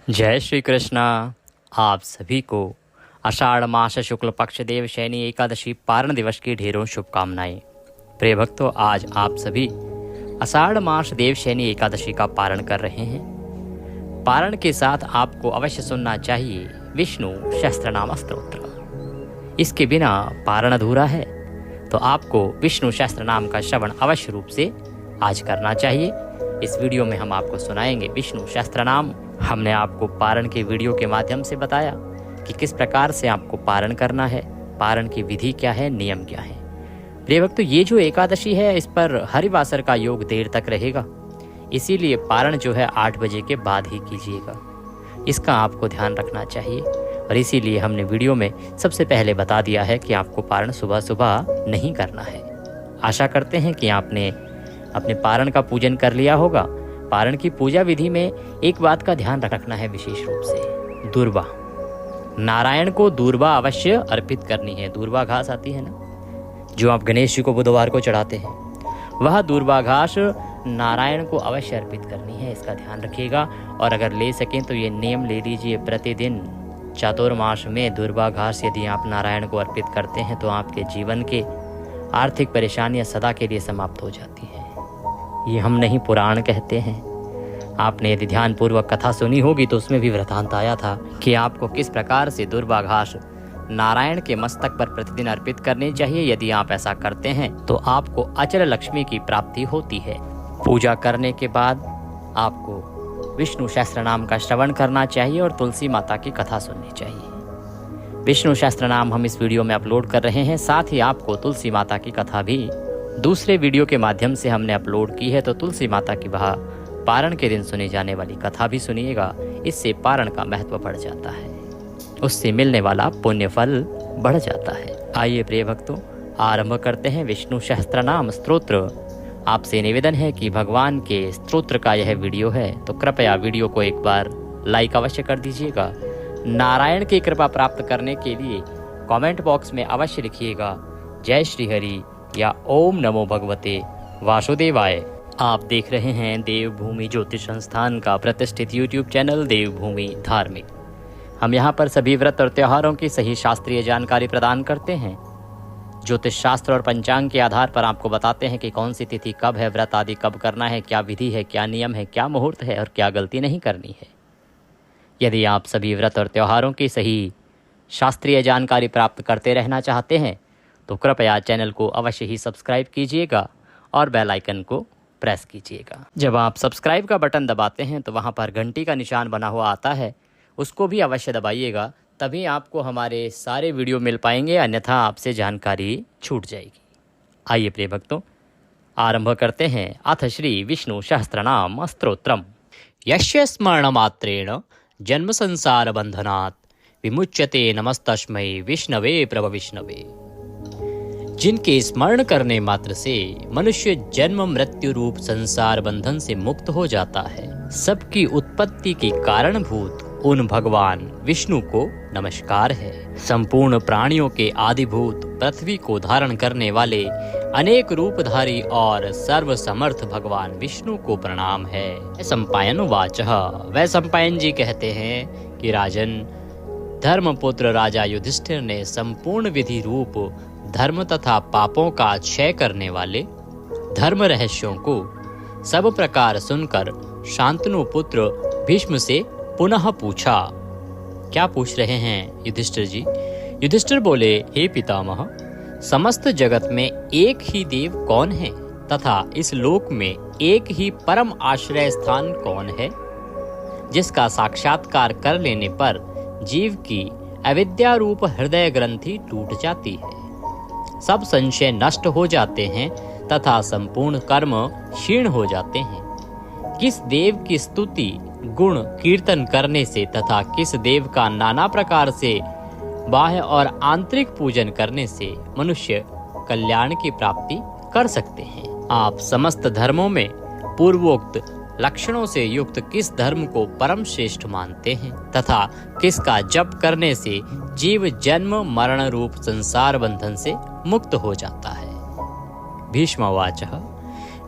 जय श्री कृष्णा। आप सभी को आषाढ़ मास शुक्ल पक्ष देव शयनी एकादशी पारण दिवस की ढेरों शुभकामनाएं। प्रिय भक्तों, आज आप सभी आषाढ़ मास देव शयनी एकादशी का पारण कर रहे हैं। पारण के साथ आपको अवश्य सुनना चाहिए विष्णु सहस्त्रनाम स्तोत्र। इसके बिना पारण अधूरा है, तो आपको विष्णु सहस्त्रनाम का श्रवण अवश्य रूप से आज करना चाहिए। इस वीडियो में हम आपको सुनाएंगे विष्णु सहस्त्रनाम। हमने आपको पारण के वीडियो के माध्यम से बताया कि किस प्रकार से आपको पारण करना है, पारण की विधि क्या है, नियम क्या है। प्रिय भक्तों, ये जो एकादशी है इस पर हरिवासर का योग देर तक रहेगा, इसीलिए पारण जो है 8 बजे के बाद ही कीजिएगा। इसका आपको ध्यान रखना चाहिए और इसीलिए हमने वीडियो में सबसे पहले बता दिया है कि आपको पारण सुबह सुबह नहीं करना है। आशा करते हैं कि आपने अपने पारण का पूजन कर लिया होगा। पारण की पूजा विधि में एक बात का ध्यान रखना है विशेष रूप से, दूर्वा। नारायण को दूर्वा अवश्य अर्पित करनी है। दूर्वा घास आती है ना, जो आप गणेश जी को बुधवार को चढ़ाते हैं, वह दूर्वा घास नारायण को अवश्य अर्पित करनी है। इसका ध्यान रखिएगा। और अगर ले सकें तो ये नियम ले लीजिए, प्रतिदिन चातुर्मास में दूर्वा घास यदि आप नारायण को अर्पित करते हैं तो आपके जीवन के आर्थिक परेशानियां सदा के लिए समाप्त हो जाती हैं। ये हम नहीं, पुराण कहते हैं। आपने यदि ध्यानपूर्वक कथा सुनी होगी तो उसमें भी वृतांत आया था कि आपको किस प्रकार से दूर्वा घास नारायण के मस्तक पर प्रतिदिन अर्पित करनी चाहिए। यदि आप ऐसा करते हैं तो आपको अचल लक्ष्मी की प्राप्ति होती है। पूजा करने के बाद आपको विष्णु सहस्त्रनाम का श्रवण करना चाहिए और तुलसी माता की कथा सुननी चाहिए। विष्णु सहस्त्रनाम हम इस वीडियो में अपलोड कर रहे हैं, साथ ही आपको तुलसी माता की कथा भी दूसरे वीडियो के माध्यम से हमने अपलोड की है। तो तुलसी माता की वह पारण के दिन सुनी जाने वाली कथा भी सुनिएगा। इससे पारण का महत्व बढ़ जाता है, उससे मिलने वाला पुण्य फल बढ़ जाता है। आइए प्रिय भक्तों, आरंभ करते हैं विष्णु सहस्त्रनाम स्तोत्र। आपसे निवेदन है कि भगवान के स्तोत्र का यह वीडियो है तो कृपया वीडियो को एक बार लाइक अवश्य कर दीजिएगा। नारायण की कृपा प्राप्त करने के लिए कमेंट बॉक्स में अवश्य लिखिएगा जय श्री हरि या ओम नमो भगवते वासुदेवाय। आप देख रहे हैं देवभूमि ज्योतिष संस्थान का प्रतिष्ठित YouTube चैनल देवभूमि धार्मिक। हम यहाँ पर सभी व्रत और त्योहारों की सही शास्त्रीय जानकारी प्रदान करते हैं। ज्योतिष शास्त्र और पंचांग के आधार पर आपको बताते हैं कि कौन सी तिथि कब है, व्रत आदि कब करना है, क्या विधि है, क्या नियम है, क्या मुहूर्त है और क्या गलती नहीं करनी है। यदि आप सभी व्रत और त्योहारों की सही शास्त्रीय जानकारी प्राप्त करते रहना चाहते हैं तो कृपया चैनल को अवश्य ही सब्सक्राइब कीजिएगा और बेल आइकन को प्रेस कीजिएगा। जब आप सब्सक्राइब का बटन दबाते हैं तो वहां पर घंटी का निशान बना हुआ आता है, उसको भी अवश्य दबाइएगा, तभी आपको हमारे सारे वीडियो मिल पाएंगे, अन्यथा आपसे जानकारी छूट जाएगी। आइए प्रिय भक्तों, आरंभ करते हैं अथ श्री विष्णु सहस्त्रनाम स्तोत्रम। यस्य स्मरण मात्रेण जन्म संसार बंधनात् विमुच्यते नमस्तस्मै विष्णवे प्रभ विष्णवे। जिनके स्मरण करने मात्र से मनुष्य जन्म मृत्यु रूप संसार बंधन से मुक्त हो जाता है, सबकी उत्पत्ति के कारणभूत उन भगवान विष्णु को नमस्कार है। संपूर्ण प्राणियों के आदिभूत पृथ्वी को धारण करने वाले अनेक रूपधारी और सर्व समर्थ भगवान विष्णु को प्रणाम है। सम्पायन वाचः, वह सम्पायन जी कहते हैं कि राजन, धर्मपुत्र राजा युधिष्ठिर ने संपूर्ण विधि रूप धर्म तथा पापों का क्षय करने वाले धर्म रहस्यों को सब प्रकार सुनकर शांतनु पुत्र भीष्म से पुनः पूछा। क्या पूछ रहे हैं युधिष्ठिर जी? युधिष्ठिर बोले, हे पितामह, समस्त जगत में एक ही देव कौन है तथा इस लोक में एक ही परम आश्रय स्थान कौन है, जिसका साक्षात्कार कर लेने पर जीव की अविद्या रूप हृदय ग्रंथि टूट जाती है, सब संशय नष्ट हो जाते हैं तथा संपूर्ण कर्म क्षीण हो जाते हैं। किस देव की स्तुति गुण कीर्तन करने से तथा किस देव का नाना प्रकार से बाह्य और आंतरिक पूजन करने से मनुष्य कल्याण की प्राप्ति कर सकते हैं। आप समस्त धर्मों में पूर्वोक्त लक्षणों से युक्त किस धर्म को परम श्रेष्ठ मानते हैं तथा किसका जप करने से जीव जन्म मरण रूप संसार बंधन से मुक्त हो जाता है। भीष्मवाचः,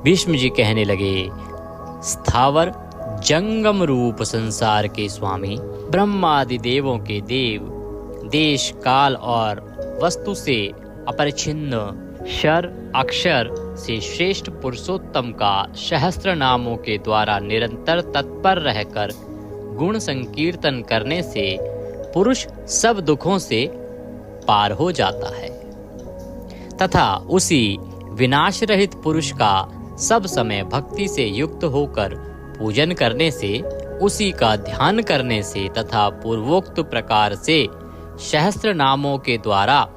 भीष्म जी कहने लगे, स्थावर जंगम रूप संसार के स्वामी, ब्रह्मादि देवों के देव, देश काल और वस्तु से अपरिच्छिन्न, क्षर अक्षर से श्रेष्ठ पुरुषोत्तम का सहस्त्र नामों के द्वारा निरंतर तत्पर रहकर गुण संकीर्तन करने से पुरुष सब दुखों से पार हो जाता है तथा उसी विनाश रहित पुरुष का सब समय भक्ति से युक्त होकर पूजन करने से, उसी का ध्यान करने से तथा पूर्वोक्त प्रकार से सहस्त्र नामों के द्वारा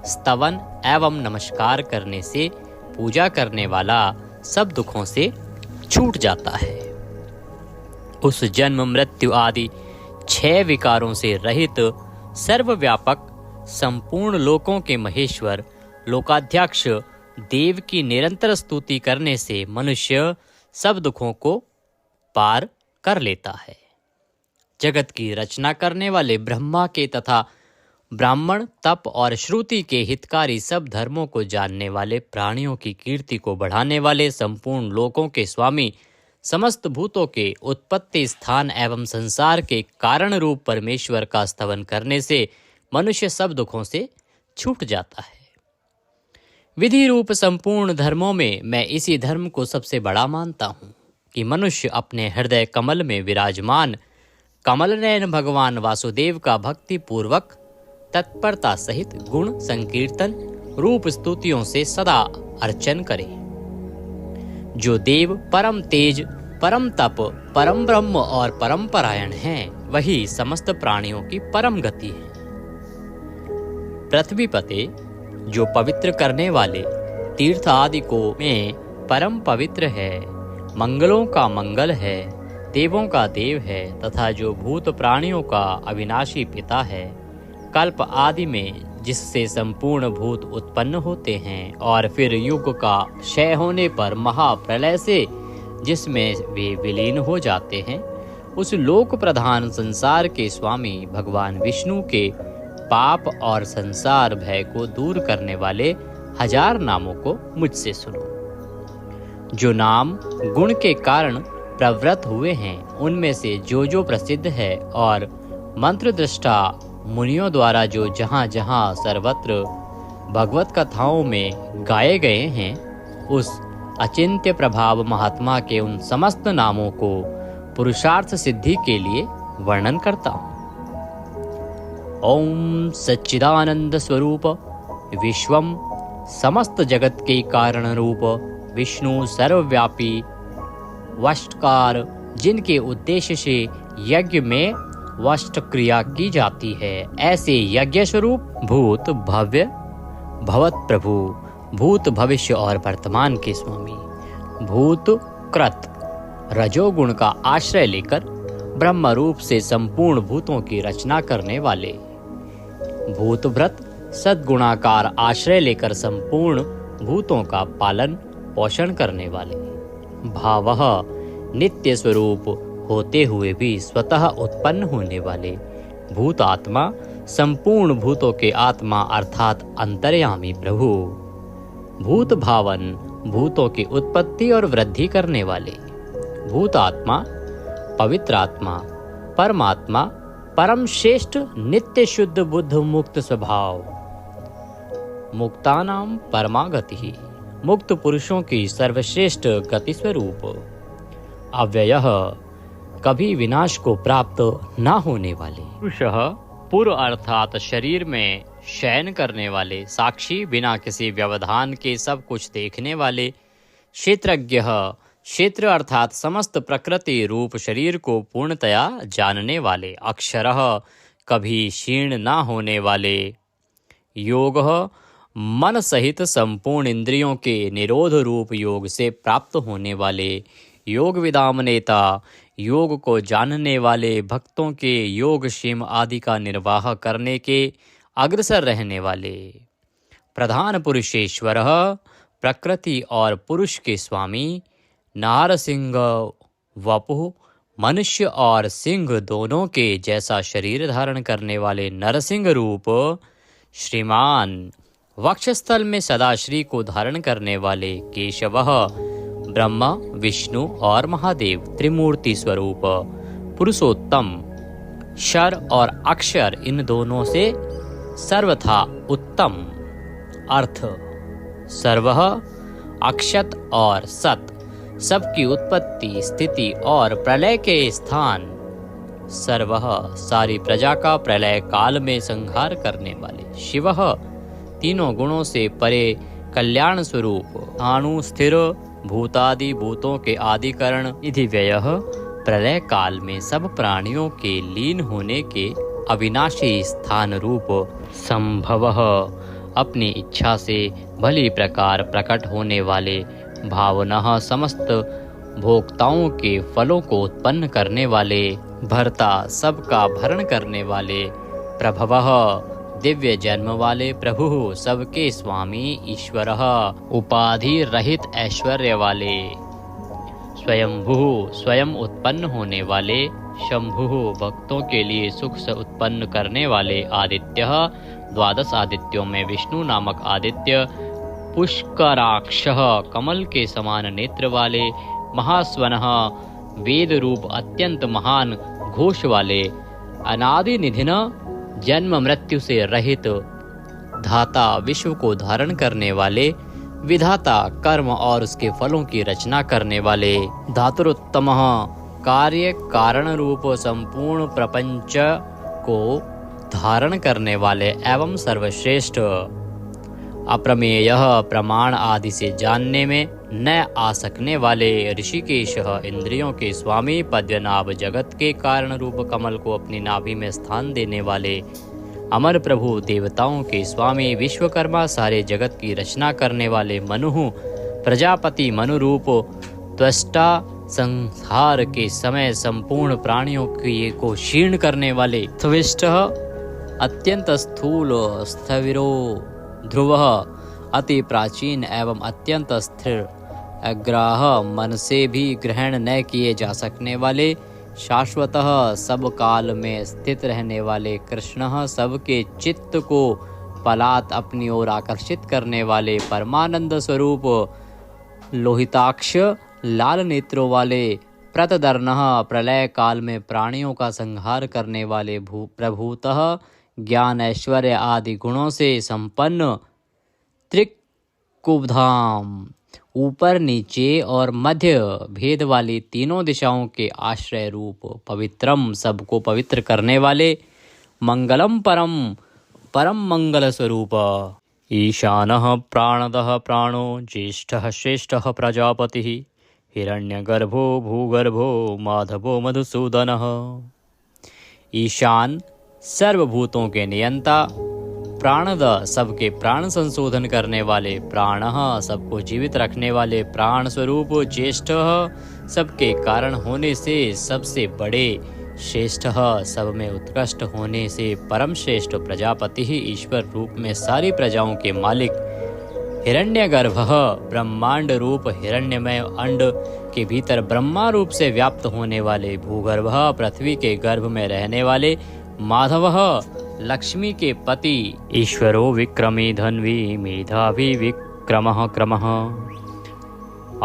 स्तवन एवं नमस्कार करने से पूजा करने वाला सब दुखों से छूट जाता है। उस जन्म मृत्यु आदि 6 विकारों से रहित सर्वव्यापक संपूर्ण लोकों के महेश्वर लोकाध्यक्ष देव की निरंतर स्तुति करने से मनुष्य सब दुखों को पार कर लेता है। जगत की रचना करने वाले ब्रह्मा के तथा ब्राह्मण, तप और श्रुति के हितकारी सब धर्मों को जानने वाले, प्राणियों की कीर्ति को बढ़ाने वाले, संपूर्ण लोकों के स्वामी, समस्त भूतों के उत्पत्ति स्थान एवं संसार के कारण रूप परमेश्वर का स्तवन करने से मनुष्य सब दुखों से छूट जाता है। विधि रूप संपूर्ण धर्मों में मैं इसी धर्म को सबसे बड़ा मानता हूँ कि मनुष्य अपने हृदय कमल में विराजमान कमल नयन भगवान वासुदेव का भक्ति पूर्वक तत्परता सहित गुण संकीर्तन रूप स्तुतियों से सदा अर्चन करे। जो देव परम तेज, परम तप, परम ब्रह्म और परम परायण हैं, वही समस्त प्राणियों की परम गति है। पृथ्वी पते जो पवित्र करने वाले तीर्थ आदि को में परम पवित्र है, मंगलों का मंगल है, देवों का देव है तथा जो भूत प्राणियों का अविनाशी पिता है, कल्प आदि में जिससे संपूर्ण भूत उत्पन्न होते हैं और फिर युग का क्षय होने पर महाप्रलय से जिसमें वे विलीन हो जाते हैं, उस लोक प्रधान संसार के स्वामी भगवान विष्णु के पाप और संसार भय को दूर करने वाले 1000 नामों को मुझसे सुनो। जो नाम गुण के कारण प्रवृत्त हुए हैं, उनमें से जो प्रसिद्ध है और मंत्र दृष्टा मुनियों द्वारा जो जहाँ जहाँ सर्वत्र भगवत कथाओं में गाए गए हैं, उस अचिंत्य प्रभाव महात्मा के उन समस्त नामों को पुरुषार्थ सिद्धि के लिए वर्णन करता हूँ। ओम सच्चिदानंद स्वरूप विश्वम, समस्त जगत के कारण रूप विष्णु सर्वव्यापी वष्टकार, जिनके उद्देश्य से यज्ञ में वष्ट क्रिया की जाती है, ऐसे यज्ञ स्वरूप भूत भव्य भवत प्रभु, भूत भविष्य और वर्तमान के स्वामी, भूत कृत रजोगुण का आश्रय लेकर ब्रह्म रूप से संपूर्ण भूतों की रचना करने वाले, भूत व्रत सद्गुणाकार आश्रय लेकर संपूर्ण भूतों का पालन पोषण करने वाले, भावः नित्य स्वरूप होते हुए भी स्वतः उत्पन्न होने वाले, भूत आत्मा संपूर्ण भूतों के आत्मा अर्थात अंतर्यामी प्रभु, भूत भावन भूतों की उत्पत्ति और वृद्धि करने वाले, भूत आत्मा पवित्र आत्मा, परमात्मा परम श्रेष्ठ नित्य शुद्ध बुद्ध मुक्त स्वभाव, मुक्तानाम परमागति, मुक्त पुरुषों की सर्वश्रेष्ठ गति स्वरूप, अव्ययः कभी विनाश को प्राप्त न होने वाले, पुरुषः पूर्व अर्थात शरीर में शयन करने वाले, साक्षी बिना किसी व्यवधान के सब कुछ देखने वाले, क्षेत्रज्ञः क्षेत्र अर्थात समस्त प्रकृति रूप शरीर को पूर्णतया जानने वाले, अक्षरः कभी क्षीण न होने वाले, योगः मन सहित संपूर्ण इंद्रियों के निरोध रूप योग से प्राप्त होने वाले, योग विदाम नेता योग को जानने वाले, भक्तों के योग क्षेम आदि का निर्वाह करने के अग्रसर रहने वाले, प्रधान पुरुषेश्वरः प्रकृति और पुरुष के स्वामी, नारसिंह वपुः मनुष्य और सिंह दोनों के जैसा शरीर धारण करने वाले नरसिंह रूप, श्रीमान वक्षस्थल में सदा श्री को धारण करने वाले, केशवः ब्रह्मा, विष्णु और महादेव त्रिमूर्ति स्वरूप पुरुषोत्तम, क्षर और अक्षर इन दोनों से सर्वथा उत्तम। अर्थ सर्वः अक्षत और सत, सबकी उत्पत्ति, स्थिति और प्रलय के स्थान। सर्वः सारी प्रजा का प्रलय काल में संहार करने वाले। शिवः तीनों गुणों से परे कल्याण स्वरूप। अणु स्थिर भूतादि भूतों के आदिकरण। इधि व्ययः प्रलय काल में सब प्राणियों के लीन होने के अविनाशी स्थान रूप। संभवः अपनी इच्छा से भली प्रकार प्रकट होने वाले। भावनः समस्त भोक्ताओं के फलों को उत्पन्न करने वाले। भर्ता सबका भरण करने वाले। प्रभवः दिव्य जन्म वाले प्रभु, सबके स्वामी ईश्वरः उपाधि रहित ऐश्वर्य वाले। स्वयंभू स्वयं उत्पन्न होने वाले। शंभु भक्तों के लिए सुख से उत्पन्न करने वाले। आदित्य द्वादश आदित्यों में विष्णु नामक आदित्य। पुष्कराक्ष कमल के समान नेत्र वाले। महास्वनः वेद रूप अत्यंत महान घोष वाले। अनादि निधिन जन्म मृत्यु से रहित। धाता विश्व को धारण करने वाले। विधाता कर्म और उसके फलों की रचना करने वाले। धातुरुत्तमः कार्य कारण रूप संपूर्ण प्रपंच को धारण करने वाले एवं सर्वश्रेष्ठ। अप्रमेयः प्रमाण आदि से जानने में न आ सकने वाले। ऋषिकेशः इंद्रियों के स्वामी। पद्मनाभ जगत के कारण रूप कमल को अपनी नाभि में स्थान देने वाले। अमर प्रभु देवताओं के स्वामी। विश्वकर्मा सारे जगत की रचना करने वाले। मनु प्रजापति मनु रूप त्वष्टा। संहार के समय संपूर्ण प्राणियों को क्षीण करने वाले। त्विष्टः अत्यंत स्थूल। स्थविरो ध्रुवः अति प्राचीन एवं अत्यंत स्थिर। अग्राह मन से भी ग्रहण न किए जा सकने वाले। शाश्वतः सब काल में स्थित रहने वाले। कृष्णः सबके चित्त को पलात अपनी ओर आकर्षित करने वाले। परमानंद स्वरूप। लोहिताक्ष लाल नेत्रों वाले। प्रतदर्णः प्रलय काल में प्राणियों का संहार करने वाले। प्रभूतः ज्ञान ऐश्वर्य आदि गुणों से संपन्न। त्रिकुबधाम ऊपर नीचे और मध्य भेद वाली तीनों दिशाओं के आश्रय रूप। पवित्रम सबको पवित्र करने वाले। मंगलम परम परम मंगल स्वरूप। ईशानः प्राणदः प्राणो ज्येष्ठः श्रेष्ठः प्रजापतिः। हिरण्यगर्भो भूगर्भो माधवो मधुसूदनः। ईशान सर्वभूतों के नियंता। प्राणद सबके प्राण संशोधन करने वाले। प्राणः सबको जीवित रखने वाले प्राण स्वरूप। ज्येष्ठः सबके कारण होने से सबसे बड़े। श्रेष्ठः सब में उत्कृष्ट होने से परम श्रेष्ठ। प्रजापति ही ईश्वर रूप में सारी प्रजाओं के मालिक। हिरण्यगर्भः ब्रह्मांड रूप हिरण्यमय अंड के भीतर ब्रह्मा रूप से व्याप्त होने वाले। भूगर्भः पृथ्वी के गर्भ में रहने वाले। माधवः लक्ष्मी के पति। ईश्वरो विक्रमी धन्वी मेधावी विक्रमः क्रमः।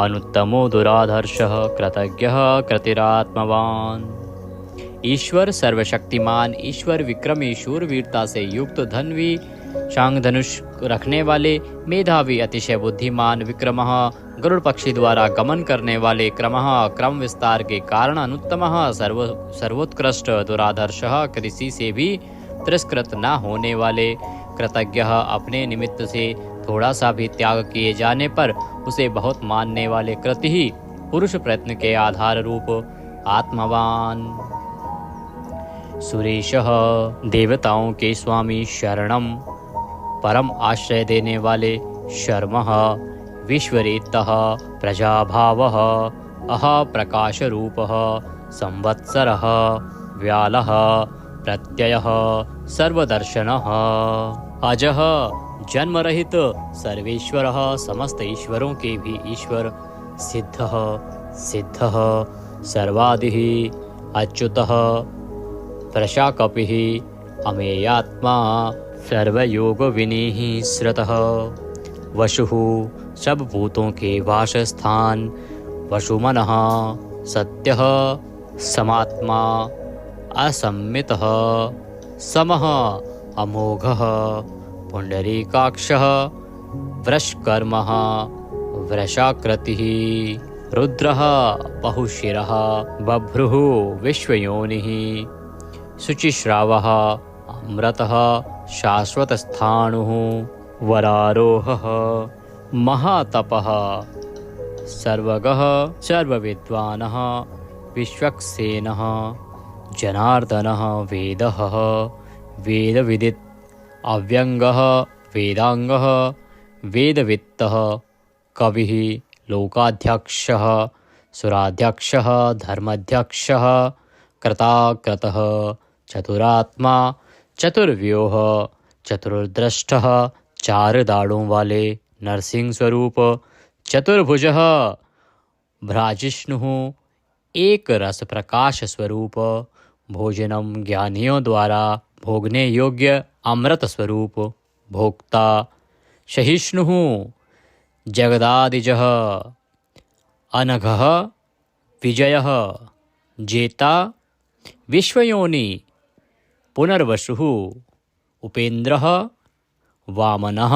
अनुत्तमो दुराधर्षः कृतज्ञः कृतिरात्मवान। ईश्वर सर्वशक्तिमान। ईश्वर विक्रमी शूरवीरता से युक्त। धन्वी शांग धनुष रखने वाले। मेधावी अतिशय बुद्धिमान। विक्रमः गरुड़ पक्षी द्वारा गमन करने वाले। क्रमः क्रम विस्तार के कारण। अनुत्तमः सर्वोत्कृष्ट। दुराधर्षः किसी से भी तिरस्कृत न होने वाले। कृतज्ञः अपने निमित्त से थोड़ा सा भी त्याग किए जाने पर उसे बहुत मानने वाले। कृति ही पुरुष प्रयत्न के आधार रूप। आत्मवान। सुरेशः देवताओं के स्वामी। शरणम परम आश्रय देने वाले। शर्मः विश्वरेतः प्रजाभावः। अह प्रकाश रूपः। संवत्सरः व्यालः प्रत्ययः सर्वदर्शनः। अजः जन्म रहित सर्वेश्वरः समस्त ईश्वरों के भी ईश्वर। सिद्धः सिद्धः सर्वादिः अच्युतः प्रशाकपिः अमेयात्मा सर्वयोग विनिः श्रतः। वशुः सब भूतों के वासस्थान। वसुमनः सत्यः समात्मा असम्मितः समः अमोघः पुण्डरीकाक्षः वृषकर्मः वृषाकृतिः रुद्रः बहुशिरः बभ्रुः विश्वयोनिः शुचिश्रावः अमृतः शाश्वतस्थाणुः वरारोहः महातपः सर्वगः सर्वविद्वानः विश्वक्सेनः जनार्दनः वेदः वेदविदित् अव्यङ्गः वेदाङ्गः वेदवित्तः कविः लोकाध्यक्षः सुराध्यक्षः धर्माध्यक्षः कृताकृतः चतुरात्मा चतुर्व्यूह चतुर्दृष्टः चार दाढ़ों वाले नरसिंह स्वरूप चतुर्भुजः भ्राजिष्णुः एक रस प्रकाश स्वरूप भोजनम ज्ञानियों द्वारा भोगने योग्य अमृत स्वरूप भोक्ता सहिष्णुः जगदादिजः अनघः विजयः जेता विश्वयोनि पुनर्वसुः उपेंद्रः वामनः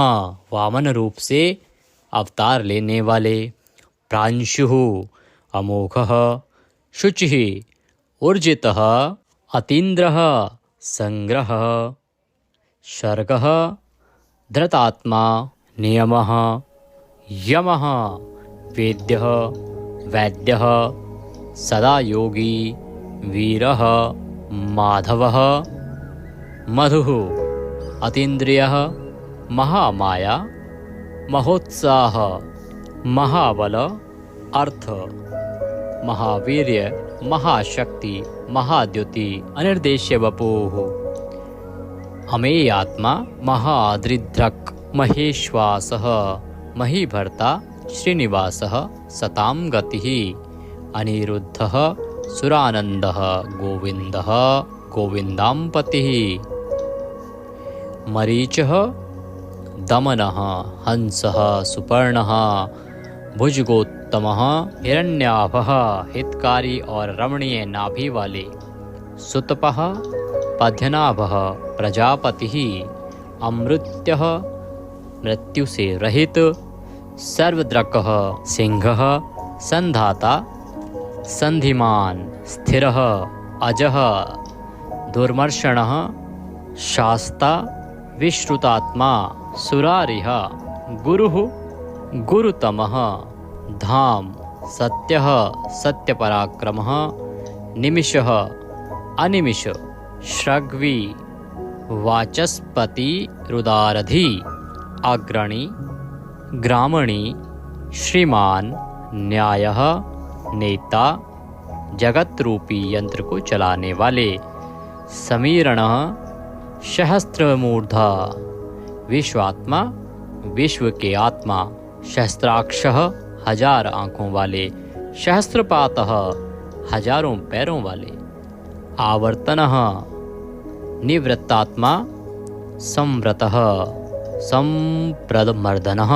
वामन रूप से अवतार लेने वाले प्रांशुः अमोघः शुचिः ऊर्जितः अतीन्द्रः संग्रह सर्गः धृतात्मा नियमः यमः वेद्यः वैद्यः सदा योगी वीरः माधवः मधुः अतीन्द्रियः महामाया महोत्साह महाबल अर्थ महावीर्य महाशक्ति महाद्युति अनिर्देश्य वपुः अमेयात्मा महादृद्रक् महेश्वासः महीभर्ता श्रीनिवासः सतां गतिः अनिरुद्धः सुरानन्दः गोविन्दः गोविन्दाम्पतिः मरीचः दमनः हंसः सुपर्णः भुजगोत्तमः हिरण्याभः हितकारी और रमणीय नाभि वाले सुतपः पद्यनाभः प्रजापतिः अमृत्यः मृत्यु से रहित सर्वद्रकः सिंहः संधाता संधिमान स्थिरः अजः दुर्मर्षणः शास्ता विश्रुतात्मा सुरारिः गुरुः गुरुतमः धाम सत्यः सत्यपराक्रमः निमिषः अनिमिष श्रग्वी वाचस्पति रुदारधि अग्रणी ग्रामणी श्रीमान न्यायः नेता जगत रूपी यंत्र को चलाने वाले समीरणः सहस्त्रमूर्धा विश्वात्मा विश्व के आत्मा सहस्त्राक्षः हजार आँखों वाले सहस्त्रपातः हजारों पैरों वाले आवर्तनः निवृत्तात्मा संव्रतः संप्रदमर्दनः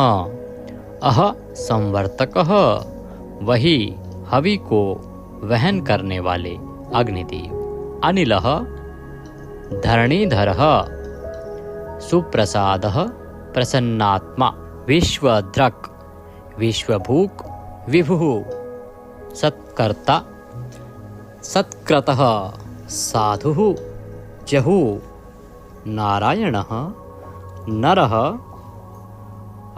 अह संवर्तकः वही हवि को वहन करने वाले अग्निदेव अनिलः धरणीधरः सुप्रसादः प्रसन्नात्मा विश्वद्रक् विश्वभूक् विभुः सत्कर्ता सत्कृतः साधुः जहुः नारायणः नरः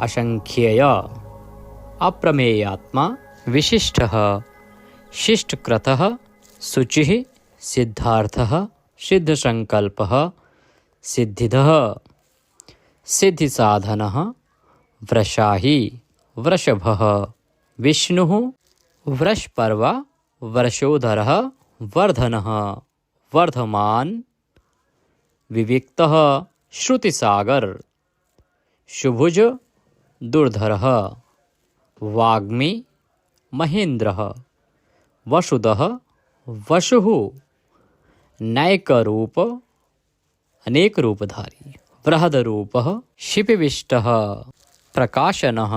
असंख्येय अप्रमेयात्मा विशिष्टः शिष्टकृतः शुचिः सिद्धार्थः सिद्धसंकल्पः सिद्धिदः सिद्धिसाधनः वृषाही वृषभः विष्णुः वृषपर्वा वर्षोधरः वर्धनः वर्धमान विविक्तः श्रुतिसागर शुभुज दुर्धरः वाग्मी महेन्द्रः वसुदः वसुः नैकरूप अनेक रूपधारी बृहदरूपः शिपिविष्टः प्रकाशनः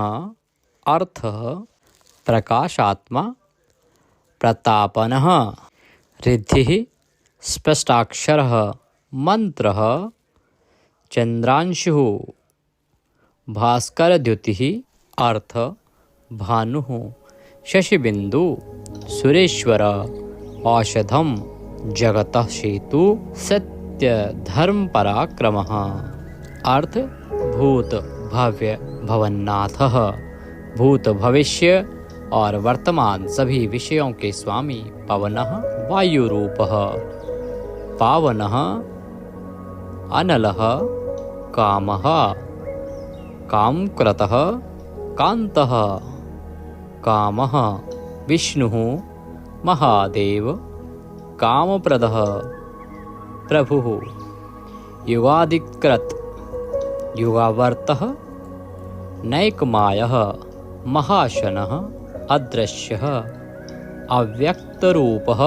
अर्थः प्रकाशात्मा प्रतापनः रिद्धिः स्पष्टाक्षरः मंत्रः चंद्रांशुः भास्करद्युतिः अर्थ भानुः शशिबिंदु सुरेश्वर औषधम जगतः सेतु सत्य धर्म पराक्रमः अर्थ भूत भव्य भवन्नाथः भूत भविष्य और वर्तमान सभी विषयों के स्वामी पवनः वायु रूपः पावनः अनलः कामः कामकृतः कांतः कामः विष्णुः महादेव कामप्रदः प्रभुः युगादिकृत युगावर्तः नैकमायः महाशनः अदृश्यः अव्यक्तरूपः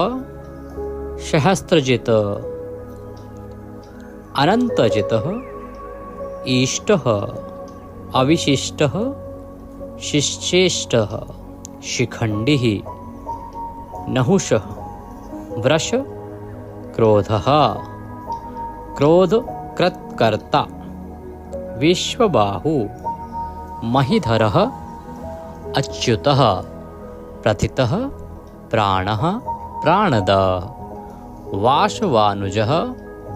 सहस्रजित् अनन्तजितः ईष्टः अविशिष्टः शिश्चेष्टः शिखण्डिः नहुषः वृष क्रोधः क्रोधकृत्कर्ता विश्वबाहु महीधरः अच्युतः प्रथितः प्राणः प्राणद वासवानुजः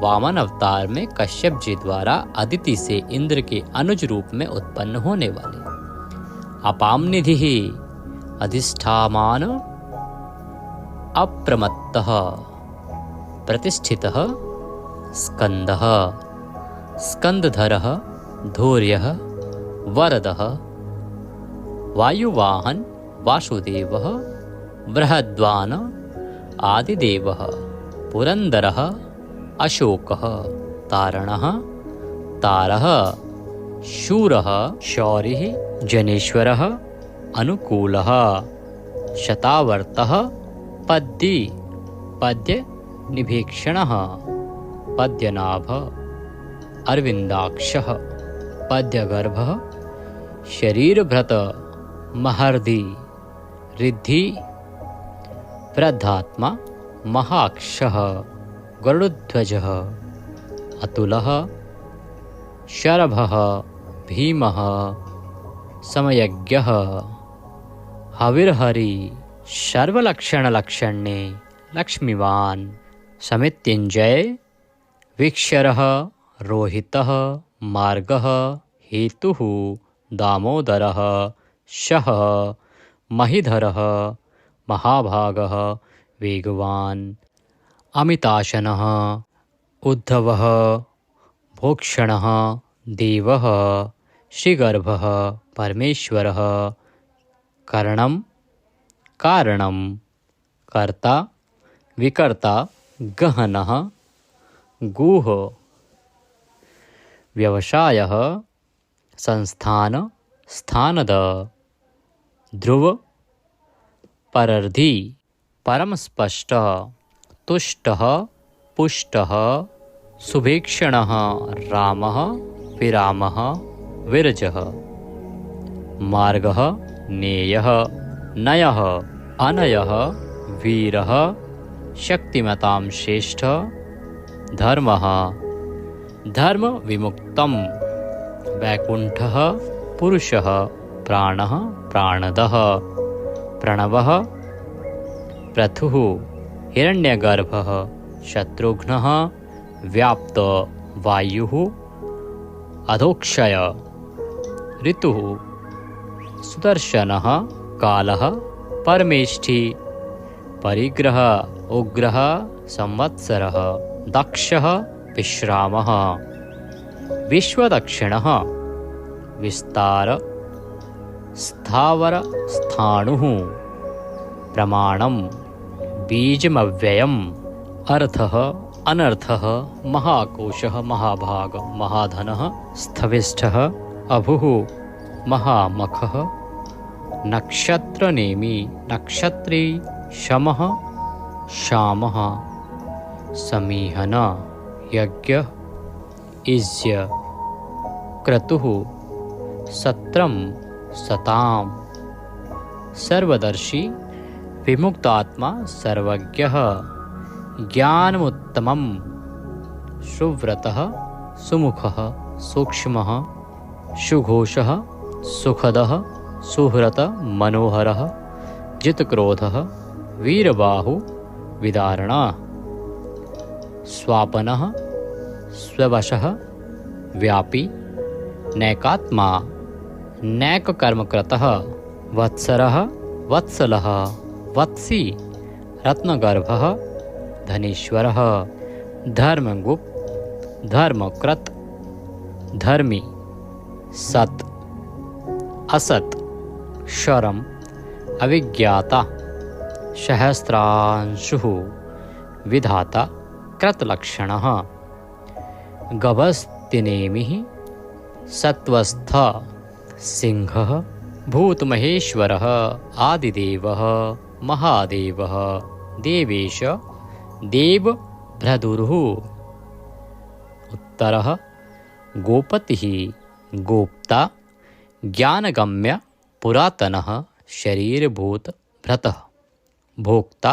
वामन अवतार में कश्यप जी द्वारा अदिति से इंद्र के अनुज रूप में उत्पन्न होने वाले अपामनिधि अधिष्ठामान अप्रमत्तः प्रतिष्ठितः स्कंदः स्कंदधरः धैर्यः वरदः वायुवाहन वासुदेवः बृहद्वान आदिदेवः पुरंदरः अशोकः तारणः तारः शूरः शौरिः जनेश्वरः अनुकूलः शतावर्तः पद्दी पद्य निभीक्षणः पद्यनाभ अरविंदाक्षः पद्यगर्भः शरीरभृत महर्दि रिद्धि वृद्धात्मा महाक्षः गरुडध्वजः अतुलः शरभः भीमः समयज्ञः हविर्हरि सर्वलक्षणलक्षण्ये लक्ष्मीवान् समित्युञ्जय वीक्षरः रोहितः मार्गः हेतुः दामोदरः शः महीधरः महाभागः वेगवान् अमिताशनः उद्धवः भोक्षणः देवः श्रीगर्भः परमेश्वरः करणं कारणं कर्ता विकर्ता गहनः गुह व्यवसायः संस्थान स्थानद ध्रुव परर्धि परमस्पष्ट तुष्टः पुष्टः सुभीक्षणः रामः विरामः विरजः मार्गः नेयः नयः अनयः वीरः शक्तिमतां श्रेष्ठ धर्मः धर्म विमुक्तम् वैकुंठः पुरुषः प्राणः प्राणदः प्रणवः पृथुः हिरण्यगर्भः शत्रुघ्नः व्याप्त वायुः अधोक्षय ऋतुः सुदर्शनः कालः परमेष्ठी परिग्रह उग्रः संवत्सरः दक्षः विश्रामः विश्वदक्षिणः विस्तार स्थावर स्थाणुः प्रमाणं बीजमव्ययम् अर्थः अनर्थः महाकोशः महाभाग महाधनः स्थविष्ठः अभुः महामखः नक्षत्रनेमी नक्षत्री शमः शामः समीहन यज्ञ इज्य क्रतुः सत्रम सताम सर्वदर्शी विमुक्तात्मा सर्वज्ञः ज्ञानमुत्तमं सुव्रतः सुमुखः सूक्ष्मः सुघोषः सुखदः सुहृत मनोहरः जितक्रोधः वीरबाहु विदारणः स्वापनः स्ववशः व्यापी नैकात्मा नैककर्मकृतः वत्सरः वत्सलः वत्सी रत्नगर्भः धनीश्वरः धर्मगुप्त धर्मकृत धर्मी सत् असत् शरम अविज्ञाता सहस्रांशुः विधाता कृतलक्षणः गभस्तिनेमिः सत्वस्थ सिंहः भूतमहेश्वरः आदिदेवः महादेवः देवेश देवभ्रदुरुः उत्तरः गोपतिः गोप्ता ज्ञानगम्य पुरातनः शरीरभूत भ्रतः भोक्ता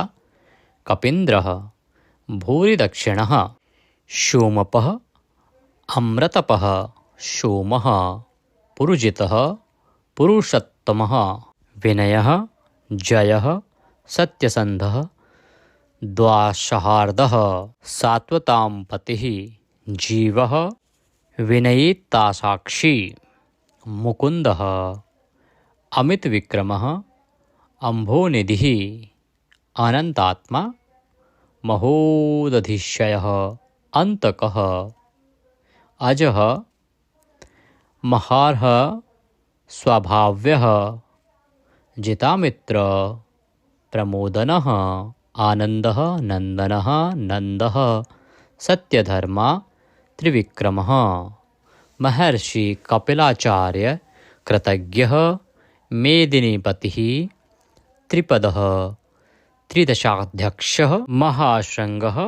कपीन्द्रः भूरिदक्षिणः सोमपः अमृतपः सोमः पुरुजितः पुरुषोत्तमः विनयः जयः सत्यसन्धः द्वाशहार्दः सात्वतां पतिः जीवः विनयितासाक्षी मुकुन्दः अमितविक्रमः अम्भोनिधिः अनन्तात्मा महोदधिशयः अन्तकः अजः महार्ह स्वभाव्यः जितामित्र प्रमोदनः आनन्दः नन्दनः नन्दः सत्यधर्मा त्रिविक्रमः महर्षि कपिलाचार्य कृतज्ञः मेदिनीपतिः त्रिपदः त्रिदशाध्यक्षः महाशृंगः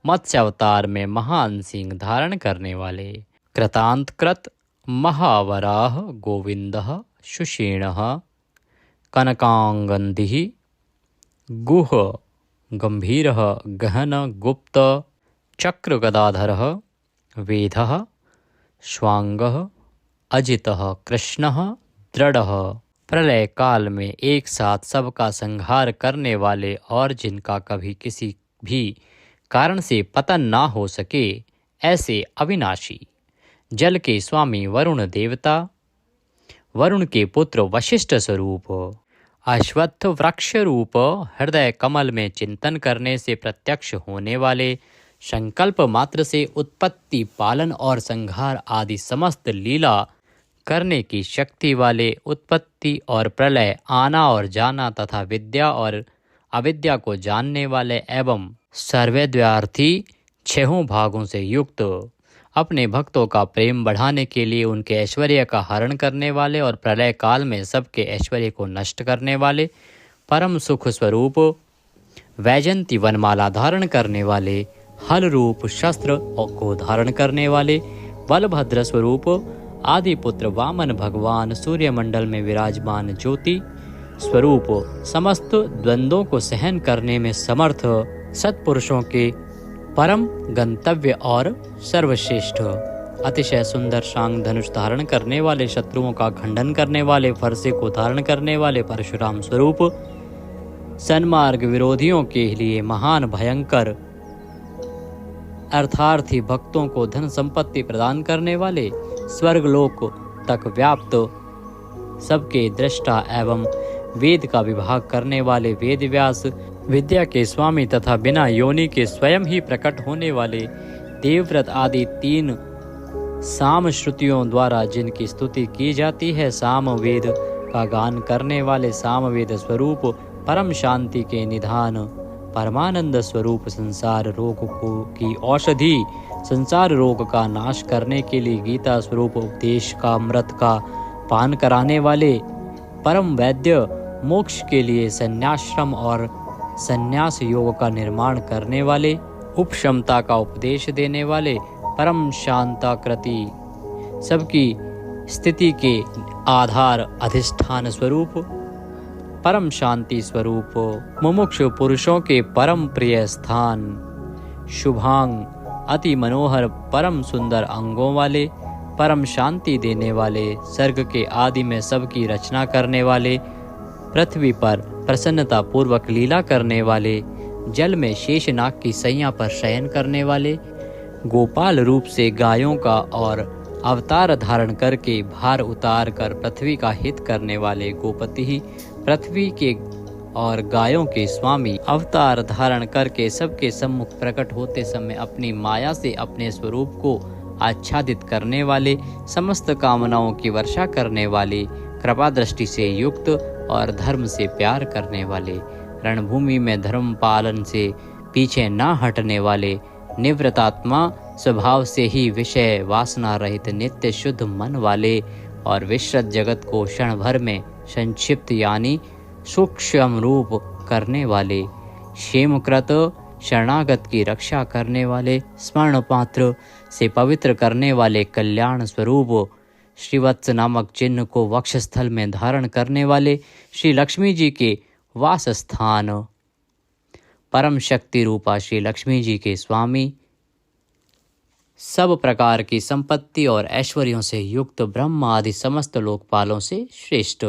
मत्स्यावतार में महान सिंह धारण करने वाले कृतांतकृत महावराह गोविंदः सुषेणः कनकांगन्धिः गुह गंभीरः गहन गुप्त चक्रगदाधरः वेदः स्वांगः अजितः कृष्णः दृढ़ः प्रलय काल में एक साथ सबका संहार करने वाले और जिनका कभी किसी भी कारण से पतन ना हो सके ऐसे अविनाशी जल के स्वामी वरुण देवता वरुण के पुत्र वशिष्ठ स्वरूप अश्वत्थ वृक्ष रूप हृदय कमल में चिंतन करने से प्रत्यक्ष होने वाले संकल्प मात्र से उत्पत्ति पालन और संहार आदि समस्त लीला करने की शक्ति वाले उत्पत्ति और प्रलय आना और जाना तथा विद्या और अविद्या को जानने वाले एवं सर्वव्यार्थी छहों भागों से युक्त अपने भक्तों का प्रेम बढ़ाने के लिए उनके ऐश्वर्य का हरण करने वाले और प्रलय काल में सबके ऐश्वर्य को नष्ट करने वाले परम सुख स्वरूप वैजंती वनमाला धारण करने वाले हल रूप शस्त्र को धारण करने वाले बलभद्र स्वरूप आदि पुत्र वामन भगवान सूर्यमंडल में विराजमान ज्योति स्वरूप समस्त द्वंद्वों को सहन करने में समर्थ सत्पुरुषों के परम गंतव्य और सर्वश्रेष्ठ अतिशय सुंदर शांग धनुष धारण करने वाले शत्रुओं का खंडन करने वाले फरसे को धारण करने वाले परशुराम स्वरूप सन्मार्ग विरोधियों के लिए महान भयंकर अर्थार्थी भक्तों को धन संपत्ति प्रदान करने वाले स्वर्गलोक तक व्याप्त सबके दृष्टा एवं वेद का विभाग करने वाले वेद व्यास विद्या के स्वामी तथा बिना योनि के स्वयं ही प्रकट होने वाले देवव्रत आदि तीन साम श्रुतियों द्वारा जिनकी स्तुति की जाती है साम वेद का गान करने वाले साम वेद स्वरूप परम शांति के निधान परमानंद स्वरूप संसार रोग को की औषधि संसार रोग का नाश करने के लिए गीता स्वरूप उपदेश का अमृत का पान कराने वाले परम वैद्य मोक्ष के लिए संन्याश्रम और संन्यास योग का निर्माण करने वाले उपशमता का उपदेश देने वाले परम शांताकृति सबकी स्थिति के आधार अधिष्ठान स्वरूप परम शांति स्वरूप, मुमुक्षु पुरुषों के परम प्रिय स्थान, शुभांग, अति मनोहर परम सुंदर अंगों वाले, परम शांति देने वाले, स्वर्ग के आदि में सबकी रचना करने वाले, पृथ्वी पर प्रसन्नता पूर्वक लीला करने वाले, जल में शेषनाग की सैया पर शयन करने वाले, गोपाल रूप से गायों का और अवतार धारण करके भार उतार कर पृथ्वी का हित करने वाले गोपति ही पृथ्वी के और गायों के स्वामी, अवतार धारण करके सबके सम्मुख प्रकट होते समय अपनी माया से अपने स्वरूप को आच्छादित करने वाले, समस्त कामनाओं की वर्षा करने वाले, कृपा दृष्टि से युक्त और धर्म से प्यार करने वाले, रणभूमि में धर्म पालन से पीछे न हटने वाले, निवृत्तात्मा स्वभाव से ही विषय वासना रहित नित्य शुद्ध मन वाले और विश्रत जगत को क्षण भर में संक्षिप्त यानी सूक्ष्म रूप करने वाले, क्षेमकृत शरणागत की रक्षा करने वाले, स्मरण पात्र से पवित्र करने वाले, कल्याण स्वरूप श्रीवत्स नामक चिन्ह को वक्षस्थल में धारण करने वाले, श्री लक्ष्मी जी के वास स्थान, परम शक्ति रूपा श्री लक्ष्मी जी के स्वामी, सब प्रकार की संपत्ति और ऐश्वर्यों से युक्त ब्रह्म आदि समस्त लोकपालों से श्रेष्ठ,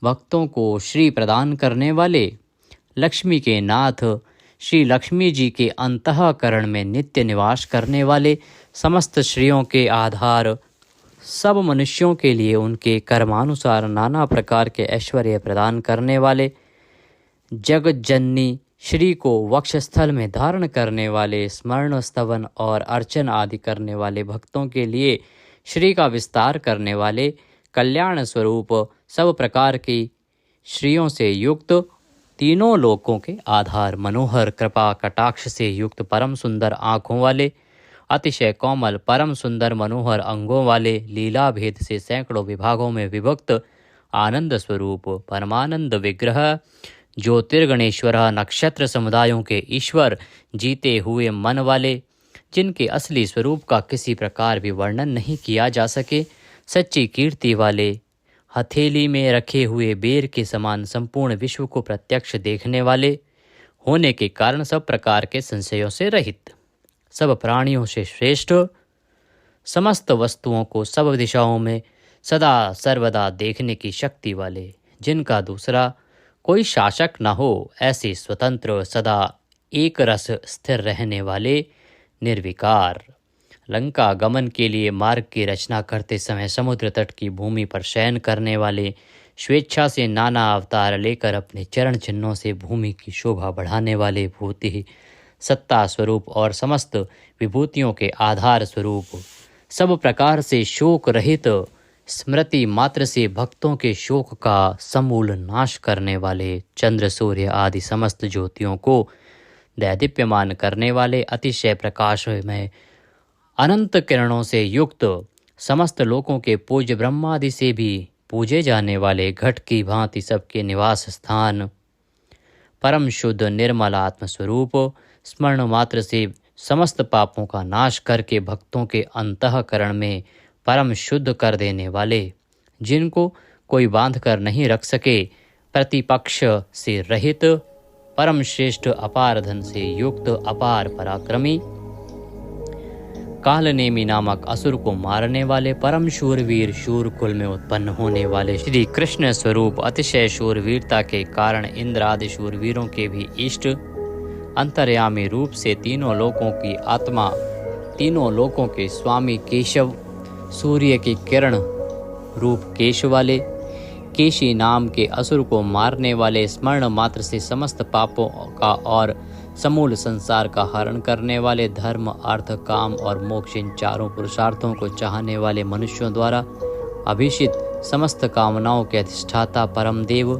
भक्तों को श्री प्रदान करने वाले, लक्ष्मी के नाथ श्री लक्ष्मी जी के अंतःकरण में नित्य निवास करने वाले, समस्त श्रियों के आधार, सब मनुष्यों के लिए उनके कर्मानुसार नाना प्रकार के ऐश्वर्य प्रदान करने वाले, जगत जननी श्री को वक्षस्थल में धारण करने वाले, स्मरण स्तवन और अर्चन आदि करने वाले भक्तों के लिए श्री का विस्तार करने वाले, कल्याण स्वरूप सब प्रकार की श्रियों से युक्त, तीनों लोकों के आधार, मनोहर कृपा कटाक्ष से युक्त, परम सुंदर आँखों वाले, अतिशय कोमल परम सुंदर मनोहर अंगों वाले, लीला भेद से सैकड़ों विभागों में विभक्त, आनंद स्वरूप परमानंद विग्रह, ज्योतिर्गणेश्वर, नक्षत्र समुदायों के ईश्वर, जीते हुए मन वाले, जिनके असली स्वरूप का किसी प्रकार भी वर्णन नहीं किया जा सके, सच्ची कीर्ति वाले, हथेली में रखे हुए बेर के समान संपूर्ण विश्व को प्रत्यक्ष देखने वाले होने के कारण सब प्रकार के संशयों से रहित, सब प्राणियों से श्रेष्ठ, समस्त वस्तुओं को सब दिशाओं में सदा सर्वदा देखने की शक्ति वाले, जिनका दूसरा कोई शासक न हो, ऐसे स्वतंत्र सदा एक रस स्थिर रहने वाले, निर्विकार, लंका गमन के लिए मार्ग की रचना करते समय समुद्र तट की भूमि पर शयन करने वाले, स्वेच्छा से नाना अवतार लेकर अपने चरण चिन्हों से भूमि की शोभा बढ़ाने वाले, भूति सत्ता स्वरूप और समस्त विभूतियों के आधार स्वरूप, सब प्रकार से शोक रहित, स्मृति मात्र से भक्तों के शोक का समूल नाश करने वाले, चंद्र सूर्य आदि समस्त ज्योतियों को दैदीप्यमान करने वाले, अतिशय प्रकाश में अनंत किरणों से युक्त, समस्त लोकों के पूज्य ब्रह्मादि से भी पूजे जाने वाले, घट की भांति सबके निवास स्थान, परम शुद्ध निर्मल आत्मस्वरूप, स्मरण मात्र से समस्त पापों का नाश करके भक्तों के अंतःकरण में परम शुद्ध कर देने वाले, जिनको कोई बांध कर नहीं रख सके, प्रतिपक्ष से रहित, परम श्रेष्ठ अपार धन से युक्त, अपार पराक्रमी, कालनेमी नामक असुर को मारने वाले, परम शूरवीर, शूर कुल में उत्पन्न होने वाले, श्री कृष्ण स्वरूप, अतिशय शूरवीरता के कारण इंद्र आदि शूरवीरों के भी इष्ट, अंतर्यामी रूप से तीनों लोकों की आत्मा, तीनों लोकों के स्वामी केशव, सूर्य की किरण रूप केश वाले, केशी नाम के असुर को मारने वाले, स्मरण मात्र से समस्त पापों का और समूल संसार का हरण करने वाले, धर्म अर्थ काम और मोक्ष इन चारों पुरुषार्थों को चाहने वाले मनुष्यों द्वारा अभिषित, समस्त कामनाओं के अधिष्ठाता परम देव,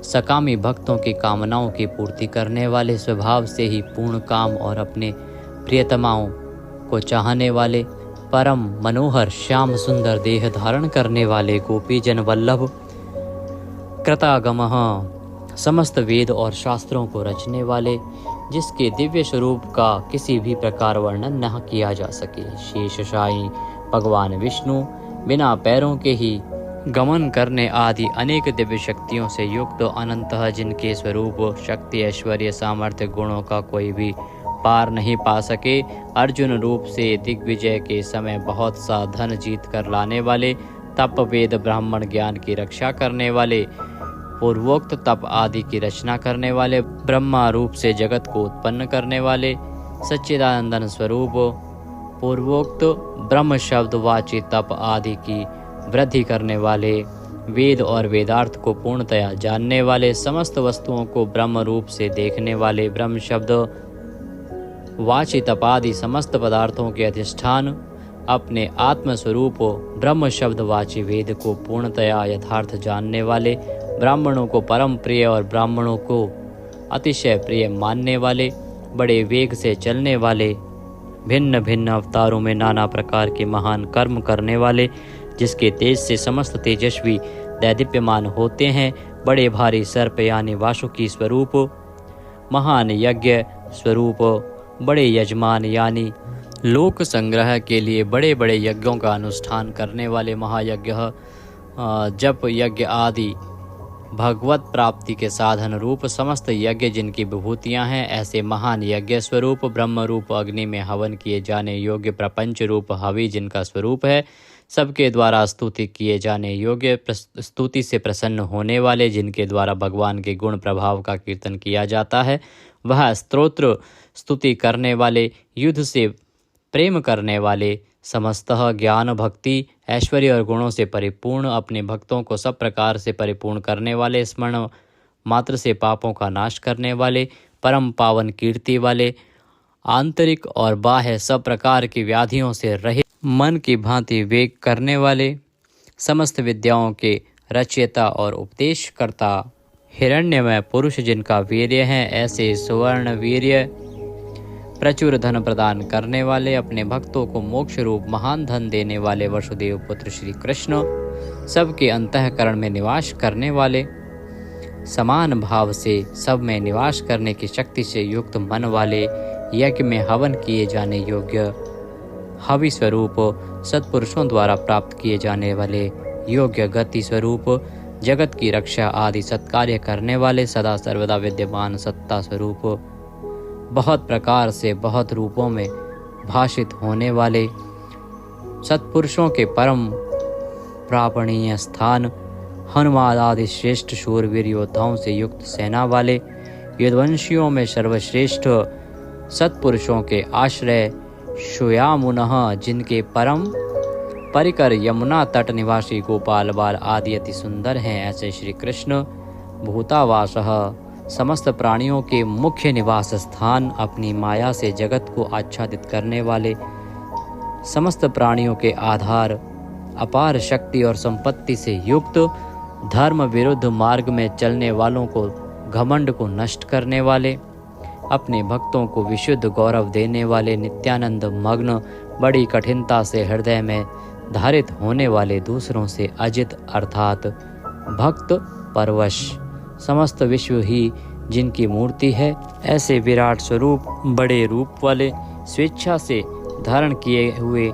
सकामी भक्तों की कामनाओं की पूर्ति करने वाले, स्वभाव से ही पूर्ण काम और अपने प्रियतमाओं को चाहने वाले, परम मनोहर श्याम सुंदर देह धारण करने वाले, गोपी जन वल्लभ, कृतागमः, समस्त वेद और शास्त्रों को रचने वाले, जिसके दिव्य स्वरूप का किसी भी प्रकार वर्णन न किया जा सके, शेषशायी भगवान विष्णु, बिना पैरों के ही गमन करने आदि अनेक दिव्य शक्तियों से युक्त अनंतः जिनके स्वरूप शक्ति ऐश्वर्य सामर्थ्य गुणों का कोई भी पार नहीं पा सके, अर्जुन रूप से दिग्विजय के समय बहुत सा धन जीत कर लाने वाले, तप वेद ब्राह्मण ज्ञान की रक्षा करने वाले, पूर्वोक्त तप आदि की रचना करने वाले, ब्रह्मा रूप से जगत को उत्पन्न करने वाले, सच्चिदानंदन स्वरूप, पूर्वोक्त ब्रह्म शब्द वाची तप आदि की वृद्धि करने वाले, वेद और वेदार्थ को पूर्णतया जानने वाले, समस्त वस्तुओं को ब्रह्म रूप से देखने वाले, ब्रह्म शब्द वाची तप आदि समस्त पदार्थों के अधिष्ठान, अपने आत्मस्वरूप ब्रह्म शब्द वाची वेद को पूर्णतया यथार्थ जानने वाले, ब्राह्मणों को परम प्रिय और ब्राह्मणों को अतिशय प्रिय मानने वाले, बड़े वेग से चलने वाले, भिन्न भिन्न अवतारों में नाना प्रकार के महान कर्म करने वाले, जिसके तेज से समस्त तेजस्वी दैदीप्यमान होते हैं, बड़े भारी सर्प यानी वासुकी स्वरूप, महान यज्ञ स्वरूप, बड़े यजमान यानी लोक संग्रह के लिए बड़े बड़े यज्ञों का अनुष्ठान करने वाले, महायज्ञ जप यज्ञ आदि भगवत प्राप्ति के साधन रूप समस्त यज्ञ जिनकी विभूतियां हैं, ऐसे महान यज्ञ स्वरूप, ब्रह्म रूप अग्नि में हवन किए जाने योग्य प्रपंच रूप हवि जिनका स्वरूप है, सबके द्वारा स्तुति किए जाने योग्य, स्तुति से प्रसन्न होने वाले, जिनके द्वारा भगवान के गुण प्रभाव का कीर्तन किया जाता है, वह स्तोत्र स्तुति करने वाले, युद्ध से प्रेम करने वाले, समस्तः ज्ञान भक्ति ऐश्वर्य और गुणों से परिपूर्ण, अपने भक्तों को सब प्रकार से परिपूर्ण करने वाले, स्मरण मात्र से पापों का नाश करने वाले, परम पावन कीर्ति वाले, आंतरिक और बाह्य सब प्रकार की व्याधियों से रहित, मन की भांति वेग करने वाले, समस्त विद्याओं के रचयिता और उपदेशकर्ता, हिरण्यमय पुरुष जिनका वीर्य है, ऐसे सुवर्ण वीर्य प्रचुर धन प्रदान करने वाले, अपने भक्तों को मोक्ष रूप महान धन देने वाले वसुदेव पुत्र श्री कृष्ण, सबके अंतःकरण में निवास करने वाले, समान भाव से सब में निवास करने की शक्ति से युक्त मन वाले, यज्ञ में हवन किए जाने योग्य हवि स्वरूप, सत्पुरुषों द्वारा प्राप्त किए जाने वाले योग्य गति स्वरूप, जगत की रक्षा आदि सत्कार्य करने वाले, सदा सर्वदा विद्यमान सत्ता स्वरूप, बहुत प्रकार से बहुत रूपों में भाषित होने वाले, सत्पुरुषों के परम प्रापणीय स्थान, हनुमान आदि श्रेष्ठ शूरवीर योद्धाओं से युक्त सेना वाले, यदुवंशियों में सर्वश्रेष्ठ सत्पुरुषों के आश्रय, श्यामुनः जिनके परम परिकर यमुना तट निवासी गोपाल बाल आदि अति सुंदर हैं, ऐसे श्री कृष्ण भूतावासः समस्त प्राणियों के मुख्य निवास स्थान, अपनी माया से जगत को आच्छादित करने वाले, समस्त प्राणियों के आधार, अपार शक्ति और संपत्ति से युक्त, धर्म विरुद्ध मार्ग में चलने वालों को घमंड को नष्ट करने वाले, अपने भक्तों को विशुद्ध गौरव देने वाले, नित्यानंद मग्न, बड़ी कठिनता से हृदय में धारित होने वाले, दूसरों से अजित अर्थात भक्त परवश, समस्त विश्व ही जिनकी मूर्ति है, ऐसे विराट स्वरूप बड़े रूप वाले, स्वेच्छा से धारण किए हुए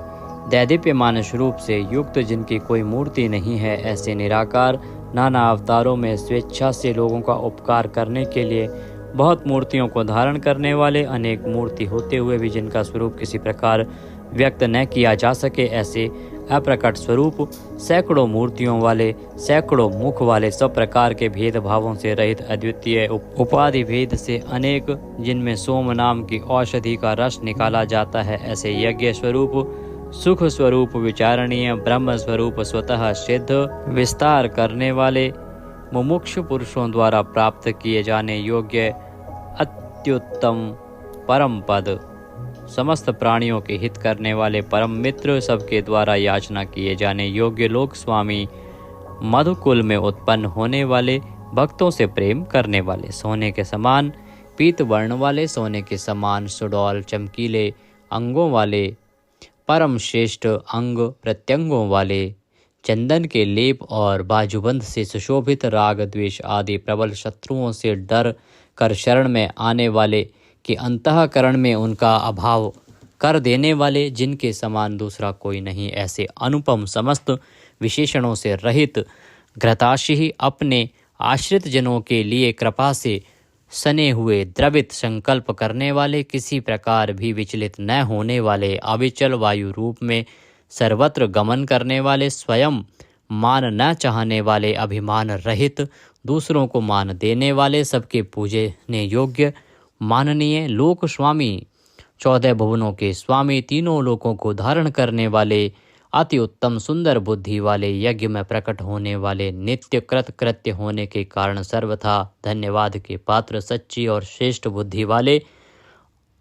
दैदीप्यमान स्वरूप से युक्त, जिनकी कोई मूर्ति नहीं है, ऐसे निराकार नाना अवतारों में स्वेच्छा से लोगों का उपकार करने के लिए बहुत मूर्तियों को धारण करने वाले, अनेक मूर्ति होते हुए भी जिनका स्वरूप किसी प्रकार व्यक्त न किया जा सके, ऐसे अप्रकट स्वरूप, सैकड़ों मूर्तियों वाले, सैकड़ों मुख वाले, सब प्रकार के भेदभावों से रहित, अद्वितीय उपाधि भेद से अनेक, जिनमें सोम नाम की औषधि का रस निकाला जाता है, ऐसे यज्ञ स्वरूप, सुख स्वरूप, विचारणीय ब्रह्म स्वरूप, स्वतः सिद्ध विस्तार करने वाले, मुमुक्षु पुरुषों द्वारा प्राप्त किए जाने योग्य अत्युत्तम परम पद, समस्त प्राणियों के हित करने वाले परम मित्र, सबके द्वारा याचना किए जाने योग्य लोक स्वामी, मधुकुल में उत्पन्न होने वाले, भक्तों से प्रेम करने वाले, सोने के समान पीत वर्ण वाले, सोने के समान सुडौल चमकीले अंगों वाले, परम श्रेष्ठ अंग प्रत्यंगों वाले, चंदन के लेप और बाजूबंद से सुशोभित, राग द्वेष आदि प्रबल शत्रुओं से डर कर शरण में आने वाले, कि अंतःकरण में उनका अभाव कर देने वाले, जिनके समान दूसरा कोई नहीं, ऐसे अनुपम समस्त विशेषणों से रहित घृताशी ही अपने आश्रित जनों के लिए कृपा से सने हुए द्रवित संकल्प करने वाले, किसी प्रकार भी विचलित न होने वाले, अविचल वायु रूप में सर्वत्र गमन करने वाले, स्वयं मान न चाहने वाले, अभिमान रहित, दूसरों को मान देने वाले, सबके पूजने योग्य माननीय, लोक स्वामी, 14 भुवनों के स्वामी, तीनों लोकों को धारण करने वाले, अति उत्तम सुंदर बुद्धि वाले, यज्ञ में प्रकट होने वाले, नित्य कृत कृत्य होने के कारण सर्वथा धन्यवाद के पात्र, सच्ची और श्रेष्ठ बुद्धि वाले,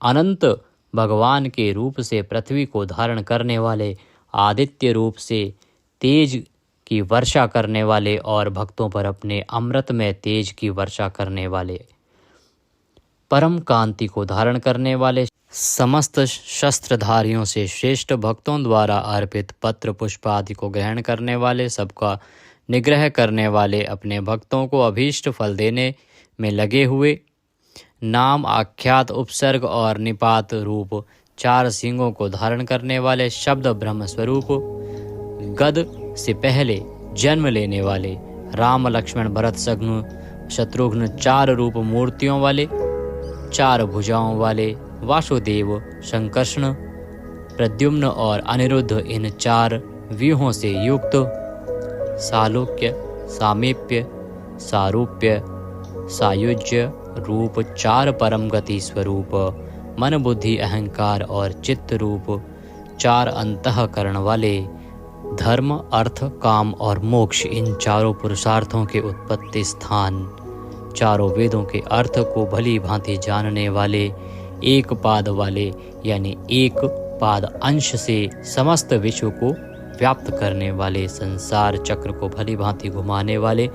अनंत भगवान के रूप से पृथ्वी को धारण करने वाले, आदित्य रूप से तेज की वर्षा करने वाले और भक्तों पर अपने अमृत में तेज की वर्षा करने वाले, परम कांति को धारण करने वाले, समस्त शस्त्रधारियों से श्रेष्ठ, भक्तों द्वारा अर्पित पत्र पुष्प आदि को ग्रहण करने वाले, सबका निग्रह करने वाले, अपने भक्तों को अभीष्ट फल देने में लगे हुए, नाम आख्यात उपसर्ग और निपात रूप 4 सिंगों को धारण करने वाले, शब्द ब्रह्म स्वरूप, गद से पहले जन्म लेने वाले, राम लक्ष्मण भरत शत्रुघ्न 4 रूप मूर्तियों वाले, 4 भुजाओं वाले, वासुदेव, संकर्षण, प्रद्युम्न और अनिरुद्ध, इन 4 व्यूहों से युक्त, सालोक्य, सामीप्य, सारूप्य, सायुज्य रूप 4 परम गति स्वरूप, मन बुद्धि अहंकार और चित्त रूप 4 अंतःकरण वाले, धर्म अर्थ काम और मोक्ष, इन 4 पुरुषार्थों के उत्पत्ति स्थान, 4 वेदों के अर्थ को भली भांति जानने वाले, एक पाद वाले, यानी एक पाद अंश से समस्त विश्व को व्याप्त करने वाले, संसार चक्र को भली भांति घुमाने वाले,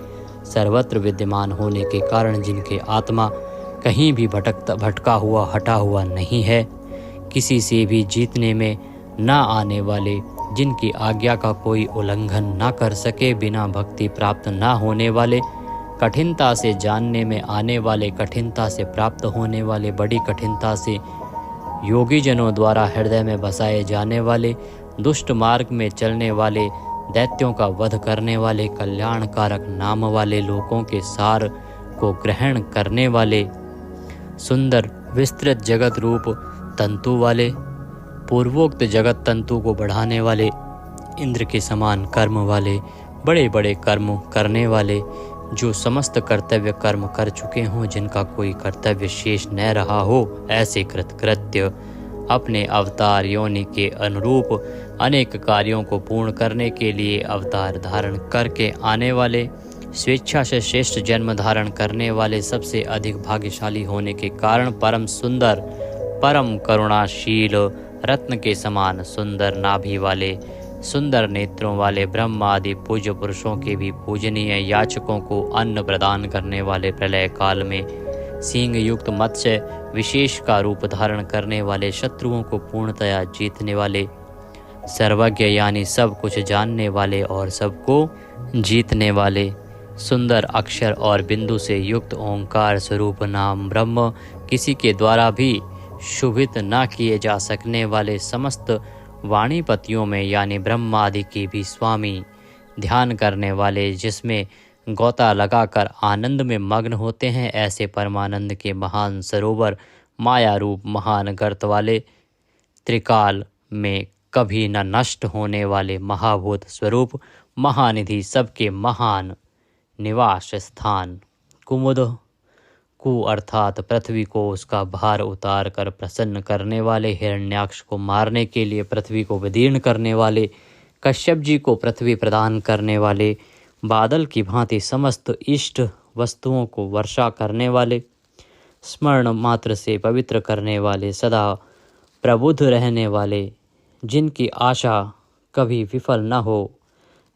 सर्वत्र विद्यमान होने के कारण जिनके आत्मा कहीं भी भटका हुआ हटा हुआ नहीं है, किसी से भी जीतने में न आने वाले, जिनकी आज्ञा का कोई उल्लंघन न कर सके, बिना भक्ति प्राप्त न होने वाले, कठिनता से जानने में आने वाले, कठिनता से प्राप्त होने वाले, बड़ी कठिनता से योगी जनों द्वारा हृदय में बसाए जाने वाले, दुष्ट मार्ग में चलने वाले, दैत्यों का वध करने वाले, कल्याणकारक नाम वाले, लोकों के सार को ग्रहण करने वाले, सुंदर विस्तृत जगत रूप तंतु वाले, पूर्वोक्त जगत तंतु को बढ़ाने वाले, इंद्र के समान कर्म वाले, बड़े बड़े कर्म करने वाले, जो समस्त कर्तव्य कर्म कर चुके हों, जिनका कोई कर्तव्य शेष न रहा हो, ऐसे कृतकृत्य, अपने अवतार योनि के अनुरूप अनेक कार्यों को पूर्ण करने के लिए अवतार धारण करके आने वाले, स्वेच्छा से श्रेष्ठ जन्म धारण करने वाले, सबसे अधिक भाग्यशाली होने के कारण परम सुंदर, परम करुणाशील, रत्न के समान सुंदर नाभि वाले, सुंदर नेत्रों वाले, ब्रह्म आदि पूज्य पुरुषों के भी पूजनीय, याचकों को अन्न प्रदान करने वाले, प्रलय काल में सींग युक्त मत्स्य विशेष का रूप धारण करने वाले, शत्रुओं को पूर्णतया जीतने वाले, सर्वज्ञ यानी सब कुछ जानने वाले और सबको जीतने वाले, सुंदर अक्षर और बिंदु से युक्त ओंकार स्वरूप नाम ब्रह्म, किसी के द्वारा भी शुभित न किए जा सकने वाले, समस्त वाणीपतियों में यानी ब्रह्म आदि के भी स्वामी, ध्यान करने वाले, जिसमें गोता लगाकर आनंद में मग्न होते हैं, ऐसे परमानंद के महान सरोवर, माया रूप महान गर्त वाले, त्रिकाल में कभी न नष्ट होने वाले महाभूत स्वरूप, महानिधि, सबके महान निवास स्थान, कुमुद, कु अर्थात पृथ्वी को उसका भार उतार कर प्रसन्न करने वाले, हिरण्याक्ष को मारने के लिए पृथ्वी को विदीर्ण करने वाले, कश्यप जी को पृथ्वी प्रदान करने वाले, बादल की भांति समस्त इष्ट वस्तुओं को वर्षा करने वाले, स्मरण मात्र से पवित्र करने वाले, सदा प्रबुद्ध रहने वाले, जिनकी आशा कभी विफल न हो,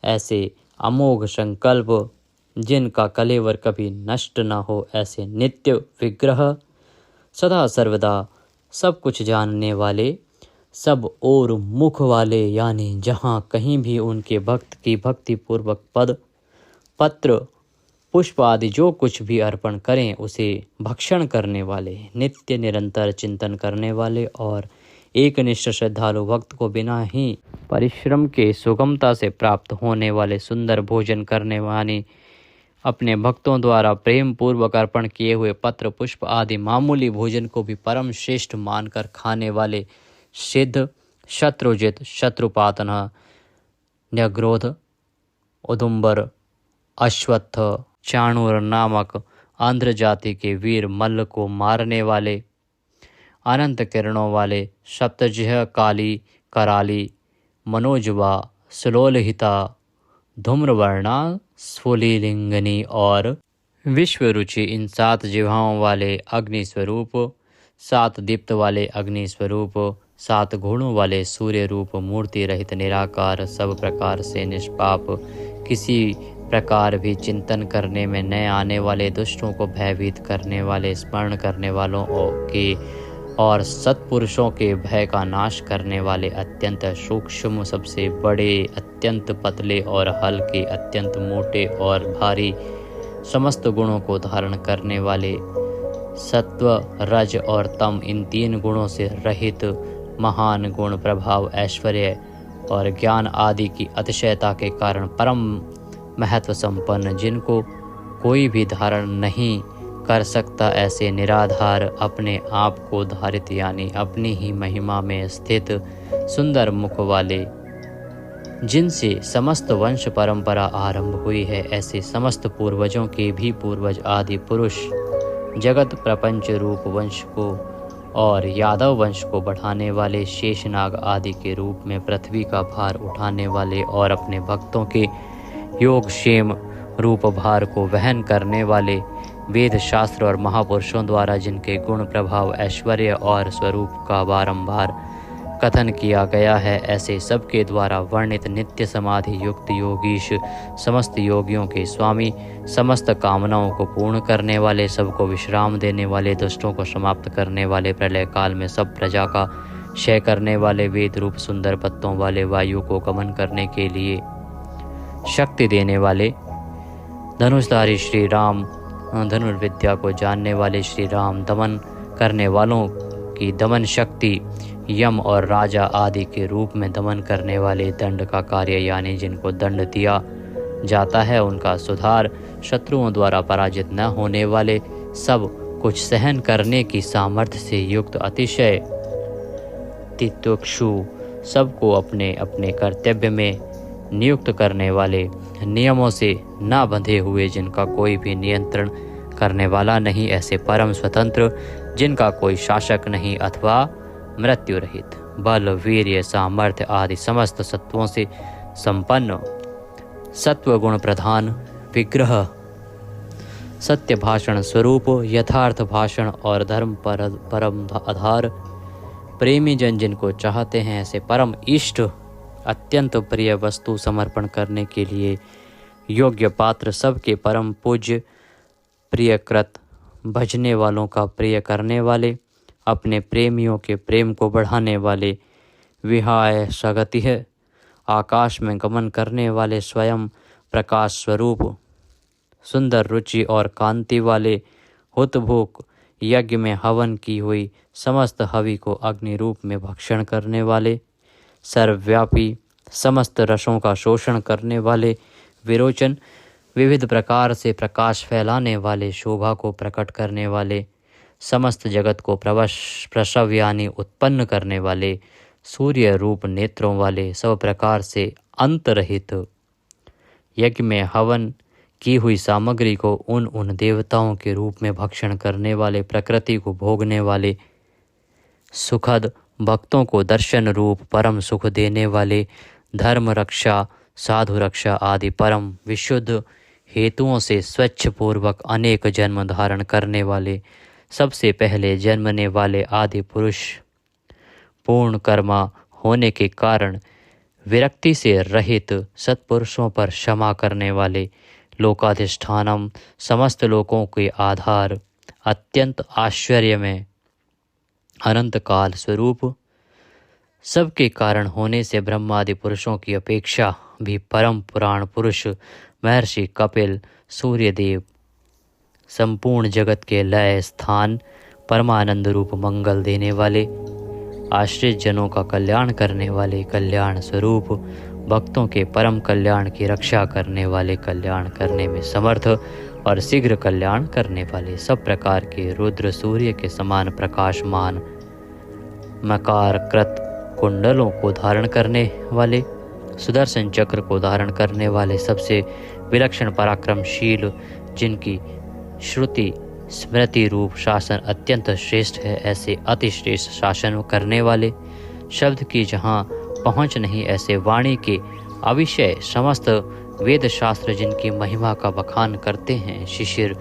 ऐसे अमोघ संकल्प, जिनका कलेवर कभी नष्ट न हो, ऐसे नित्य विग्रह, सदा सर्वदा सब कुछ जानने वाले, सब और मुख वाले, यानी जहाँ कहीं भी उनके भक्त की भक्ति पूर्वक पद पत्र पुष्प आदि जो कुछ भी अर्पण करें उसे भक्षण करने वाले, नित्य निरंतर चिंतन करने वाले और एकनिष्ठ श्रद्धालु भक्त को बिना ही परिश्रम के सुगमता से प्राप्त होने वाले सुंदर भोजन करने वाली अपने भक्तों द्वारा प्रेम पूर्वक अर्पण किए हुए पत्र पुष्प आदि मामूली भोजन को भी परम श्रेष्ठ मानकर खाने वाले सिद्ध, शत्रुजित, शत्रुपातन, न्यग्रोध, उदुम्बर, अश्वत्थ, चाणूर नामक आंध्र जाति के वीर मल्ल को मारने वाले, अनंत किरणों वाले सप्तजिह, काली, कराली, मनोजवा, सुलोलहिता, धूम्रवर्णा, स्फुलिंगनी और विश्वरुचि इन 7 जिह्वाओं वाले अग्नि स्वरूप, 7 दीप्त वाले अग्नि स्वरूप, 7 गुणों वाले सूर्य रूप, मूर्ति रहित निराकार, सब प्रकार से निष्पाप, किसी प्रकार भी चिंतन करने में न आने वाले, दुष्टों को भयभीत करने वाले, स्मरण करने वालों के और सत्पुरुषों के भय का नाश करने वाले, अत्यंत सूक्ष्म, सबसे बड़े, अत्यंत पतले और हल्के, अत्यंत मोटे और भारी, समस्त गुणों को धारण करने वाले, सत्व, रज और तम इन 3 गुणों से रहित, महान गुण, प्रभाव, ऐश्वर्य और ज्ञान आदि की अतिशयता के कारण परम महत्व संपन्न, जिनको कोई भी धारण नहीं कर सकता, ऐसे निराधार, अपने आप को धारित यानी अपनी ही महिमा में स्थित, सुंदर मुख वाले, जिनसे समस्त वंश परंपरा आरंभ हुई है, ऐसे समस्त पूर्वजों के भी पूर्वज आदि पुरुष, जगत प्रपंच रूप वंश को और यादव वंश को बढ़ाने वाले, शेषनाग आदि के रूप में पृथ्वी का भार उठाने वाले और अपने भक्तों के योगक्षेम रूप भार को वहन करने वाले, वेद शास्त्र और महापुरुषों द्वारा जिनके गुण, प्रभाव, ऐश्वर्य और स्वरूप का बारंबार कथन किया गया है, ऐसे सबके द्वारा वर्णित नित्य समाधि युक्त योगीश, समस्त योगियों के स्वामी, समस्त कामनाओं को पूर्ण करने वाले, सबको विश्राम देने वाले, दुष्टों को समाप्त करने वाले, प्रलय काल में सब प्रजा का क्षय करने वाले, वेद रूप सुंदर पत्तों वाले, वायु को गमन करने के लिए शक्ति देने वाले, धनुषधारी श्री राम, धनुर्विद्या को जानने वाले श्री राम, दमन करने वालों की दमन शक्ति, यम और राजा आदि के रूप में दमन करने वाले, दंड का कार्य यानी जिनको दंड दिया जाता है उनका सुधार, शत्रुओं द्वारा पराजित न होने वाले, सब कुछ सहन करने की सामर्थ्य से युक्त, अतिशय तितिक्षु, सबको अपने अपने कर्तव्य में नियुक्त करने वाले, नियमों से न बंधे हुए, जिनका कोई भी नियंत्रण करने वाला नहीं, ऐसे परम स्वतंत्र, जिनका कोई शासक नहीं अथवा मृत्यु रहित, बल, वीर्य, सामर्थ्य आदि समस्त सत्वों से संपन्न, सत्व गुण प्रधान, विग्रह, सत्य भाषण स्वरूप, यथार्थ भाषण और धर्म परम आधार, प्रेमी जन जिनको चाहते हैं, ऐसे परम इष्ट, अत्यंत प्रिय वस्तु समर्पण करने के लिए योग्य पात्र, सबके परम पूज्य, प्रियकृत, भजने वालों का प्रिय करने वाले, अपने प्रेमियों के प्रेम को बढ़ाने वाले, विहाय सगति है, आकाश में गमन करने वाले, स्वयं प्रकाश स्वरूप, सुंदर रुचि और कांति वाले, हुतभुक, यज्ञ में हवन की हुई समस्त हवि को अग्नि रूप में भक्षण करने वाले, सर्वव्यापी, समस्त रसों का शोषण करने वाले, विरोचन, विविध प्रकार से प्रकाश फैलाने वाले, शोभा को प्रकट करने वाले, समस्त जगत को प्रसव यानी उत्पन्न करने वाले, सूर्य रूप नेत्रों वाले, सब प्रकार से अंतरहित, यज्ञ में हवन की हुई सामग्री को उन देवताओं के रूप में भक्षण करने वाले, प्रकृति को भोगने वाले, सुखद, भक्तों को दर्शन रूप परम सुख देने वाले, धर्म रक्षा, साधु रक्षा आदि परम विशुद्ध हेतुओं से स्वच्छ पूर्वक अनेक जन्म धारण करने वाले, सबसे पहले जन्मने वाले आदि पुरुष, पूर्ण कर्मा होने के कारण विरक्ति से रहित, सत्पुरुषों पर क्षमा करने वाले, लोकाधिष्ठानम, समस्त लोकों के आधार, अत्यंत आश्चर्य में अनंत काल स्वरूप, सबके कारण होने से ब्रह्मादि पुरुषों की अपेक्षा भी परम पुराण पुरुष, महर्षि कपिल, सूर्यदेव, संपूर्ण जगत के लय स्थान, परमानंद रूप मंगल देने वाले, आश्रित जनों का कल्याण करने वाले कल्याण स्वरूप, भक्तों के परम कल्याण की रक्षा करने वाले, कल्याण करने में समर्थ और शीघ्र कल्याण करने वाले, सब प्रकार के रुद्र सूर्य के समान प्रकाशमान मकार कृत कुंडलों को धारण करने वाले, सुदर्शन चक्र को धारण करने वाले, सबसे विलक्षण पराक्रमशील, जिनकी श्रुति स्मृति रूप शासन अत्यंत श्रेष्ठ है, ऐसे अति श्रेष्ठ शासन करने वाले, शब्द की जहाँ पहुँच नहीं ऐसे वाणी के अविषय समस्त वेद शास्त्र जिनकी महिमा का बखान करते हैं, शिशिर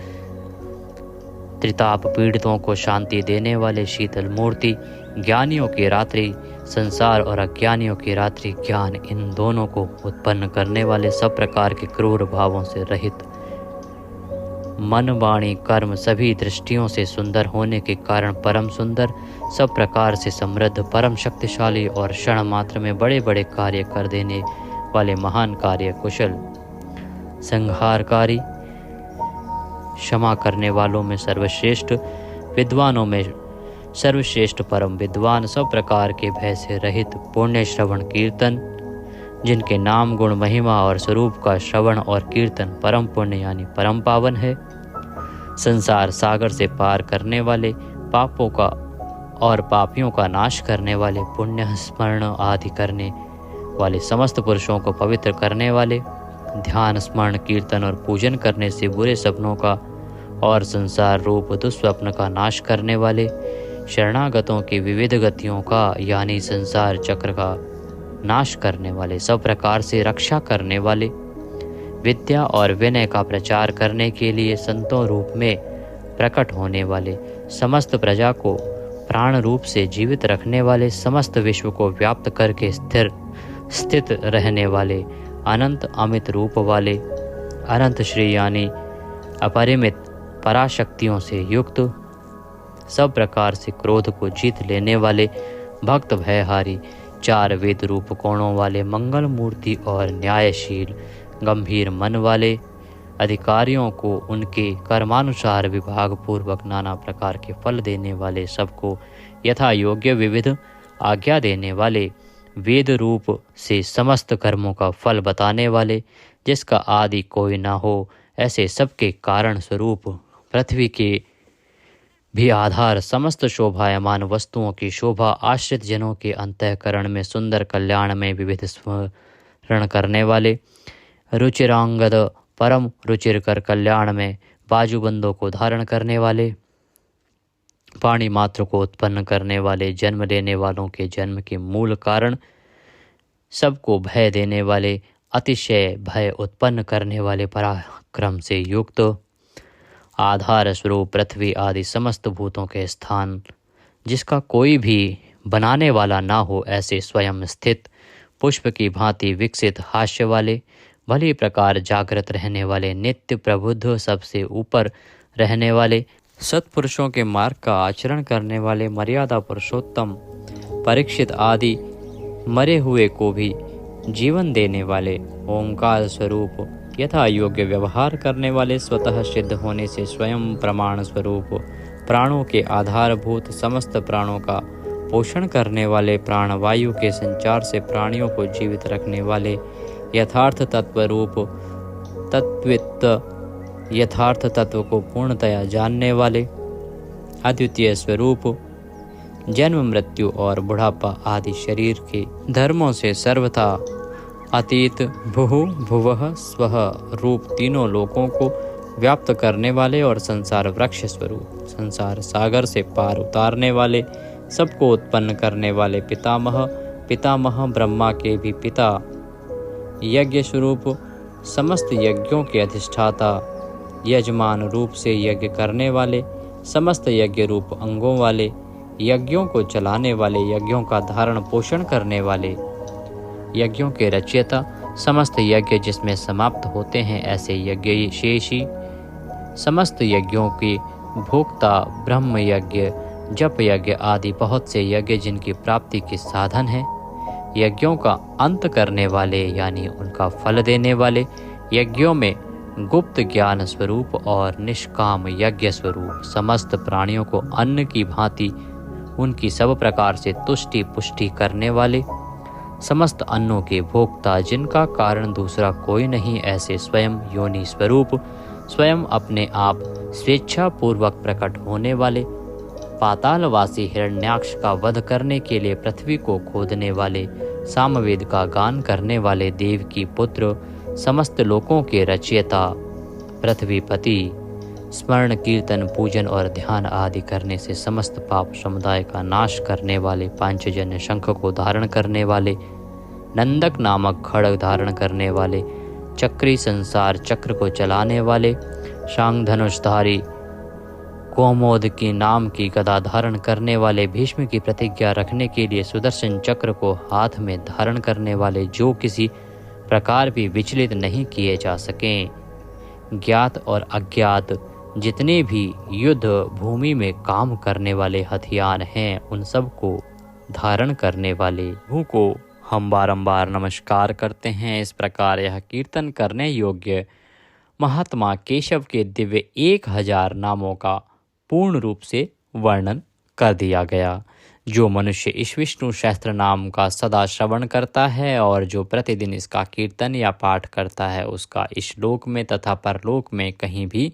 त्रिताप पीड़ितों को शांति देने वाले, शीतल मूर्ति, ज्ञानियों की रात्रि संसार और अज्ञानियों की रात्रि ज्ञान, इन दोनों को उत्पन्न करने वाले, सब प्रकार के क्रूर भावों से रहित, मन वाणी कर्म सभी दृष्टियों से सुंदर होने के कारण परम सुंदर, सब प्रकार से समृद्ध, परम शक्तिशाली और क्षण मात्र में बड़े बड़े कार्य कर देने वाले महान कार्य कुशल, संहारकारी, क्षमा करने वालों में सर्वश्रेष्ठ, विद्वानों में सर्वश्रेष्ठ परम विद्वान, सब प्रकार के भय से रहित, पुण्य श्रवण कीर्तन, जिनके नाम गुण महिमा और स्वरूप का श्रवण और कीर्तन परम पुण्य यानी परम पावन है, संसार सागर से पार करने वाले, पापों का और पापियों का नाश करने वाले, पुण्य स्मरण आदि करने वाले, समस्त पुरुषों को पवित्र करने वाले, ध्यान स्मरण कीर्तन और पूजन करने से बुरे सपनों का और संसार रूप दुस्वप्न का नाश करने वाले, शरणागतों की विविध गतियों का यानी संसार चक्र का नाश करने वाले, सब प्रकार से रक्षा करने वाले, विद्या और विनय का प्रचार करने के लिए संतों रूप में प्रकट होने वाले, समस्त प्रजा को प्राण रूप से जीवित रखने वाले, समस्त विश्व को व्याप्त करके स्थित रहने वाले, अनंत अमित रूप वाले, अनंत श्री यानी अपरिमित पराशक्तियों से युक्त, सब प्रकार से क्रोध को जीत लेने वाले, भक्त भयहारी, चार वेद रूप कोणों वाले, मंगल मूर्ति और न्यायशील, गंभीर मन वाले, अधिकारियों को उनके कर्मानुसार विभाग पूर्वक नाना प्रकार के फल देने वाले, सबको यथा योग्य विविध आज्ञा देने वाले, वेद रूप से समस्त कर्मों का फल बताने वाले, जिसका आदि कोई ना हो, ऐसे सबके कारण स्वरूप, पृथ्वी के भी आधार, समस्त शोभायमान वस्तुओं की शोभा, आश्रित जनों के अंतःकरण में सुंदर, कल्याण में विविध स्मरण करने वाले, रुचिरांगद परम रुचिर कर कल्याण में बाजूबंदों को धारण करने वाले, पाणी मात्र को उत्पन्न करने वाले, जन्म लेने वालों के जन्म के मूल कारण, सबको भय देने वाले, अतिशय भय उत्पन्न करने वाले, पराक्रम से युक्त, आधार स्वरूप पृथ्वी आदि समस्त भूतों के स्थान, जिसका कोई भी बनाने वाला ना हो, ऐसे स्वयं स्थित, पुष्प की भांति विकसित, हास्य वाले, भली प्रकार जागृत रहने वाले, नित्य प्रबुद्ध, सबसे ऊपर रहने वाले, सत्पुरुषों के मार्ग का आचरण करने वाले, मर्यादा पुरुषोत्तम, परीक्षित आदि मरे हुए को भी जीवन देने वाले, ओंकार स्वरूप, यथा योग्य व्यवहार करने वाले, स्वतः सिद्ध होने से स्वयं प्रमाण स्वरूप, प्राणों के आधारभूत, समस्त प्राणों का पोषण करने वाले, प्राणवायु के संचार से प्राणियों को जीवित रखने वाले, यथार्थ तत्व रूप, तत्वित यथार्थ तत्व को पूर्णतया जानने वाले, अद्वितीय स्वरूप, जन्म मृत्यु और बुढ़ापा आदि शरीर के धर्मों से सर्वथा अतीत, भुः भुवः स्वः रूप तीनों लोकों को व्याप्त करने वाले और संसार वृक्ष स्वरूप, संसार सागर से पार उतारने वाले, सबको उत्पन्न करने वाले, पितामह, पितामह ब्रह्मा के भी पिता, यज्ञ स्वरूप, समस्त यज्ञों के अधिष्ठाता, यजमान रूप से यज्ञ करने वाले, समस्त यज्ञ रूप अंगों वाले, यज्ञों को चलाने वाले, यज्ञों का धारण पोषण करने वाले, यज्ञों के रचयिता, समस्त यज्ञ जिसमें समाप्त होते हैं ऐसे यज्ञ शेषी, समस्त यज्ञों की भोक्ता, ब्रह्म यज्ञ, जप यज्ञ आदि बहुत से यज्ञ जिनकी प्राप्ति के साधन है, यज्ञों का अंत करने वाले यानी उनका फल देने वाले, यज्ञों में गुप्त ज्ञान स्वरूप और निष्काम यज्ञ स्वरूप, समस्त प्राणियों को अन्न की भांति उनकी सब प्रकार से तुष्टि पुष्टि करने वाले, समस्त अन्नों के भोक्ता, जिनका कारण दूसरा कोई नहीं, ऐसे स्वयं योनि स्वरूप, स्वयं अपने आप स्वेच्छा पूर्वक प्रकट होने वाले, पातालवासी हिरण्याक्ष का वध करने के लिए पृथ्वी को खोदने वाले, सामवेद का गान करने वाले, देव की पुत्र, समस्त लोकों के रचयिता, पृथ्वीपति, स्मरण कीर्तन पूजन और ध्यान आदि करने से समस्त पाप समुदाय का नाश करने वाले, पांचजन्य शंख को धारण करने वाले, नंदक नामक खड्ग धारण करने वाले, चक्री संसार चक्र को चलाने वाले, शांग धनुषधारी, कोमोद की नाम की गदा धारण करने वाले, भीष्म की प्रतिज्ञा रखने के लिए सुदर्शन चक्र को हाथ में धारण करने वाले, जो किसी प्रकार भी विचलित नहीं किए जा सकें, ज्ञात और अज्ञात जितने भी युद्ध भूमि में काम करने वाले हथियार हैं, उन सब को धारण करने वाले प्रभु को हम बारंबार नमस्कार करते हैं। इस प्रकार यह कीर्तन करने योग्य महात्मा केशव के दिव्य 1000 नामों का पूर्ण रूप से वर्णन कर दिया गया। जो मनुष्य इस विष्णु सहस्त्र नाम का सदा श्रवण करता है और जो प्रतिदिन इसका कीर्तन या पाठ करता है, उसका इस लोक में तथा परलोक में कहीं भी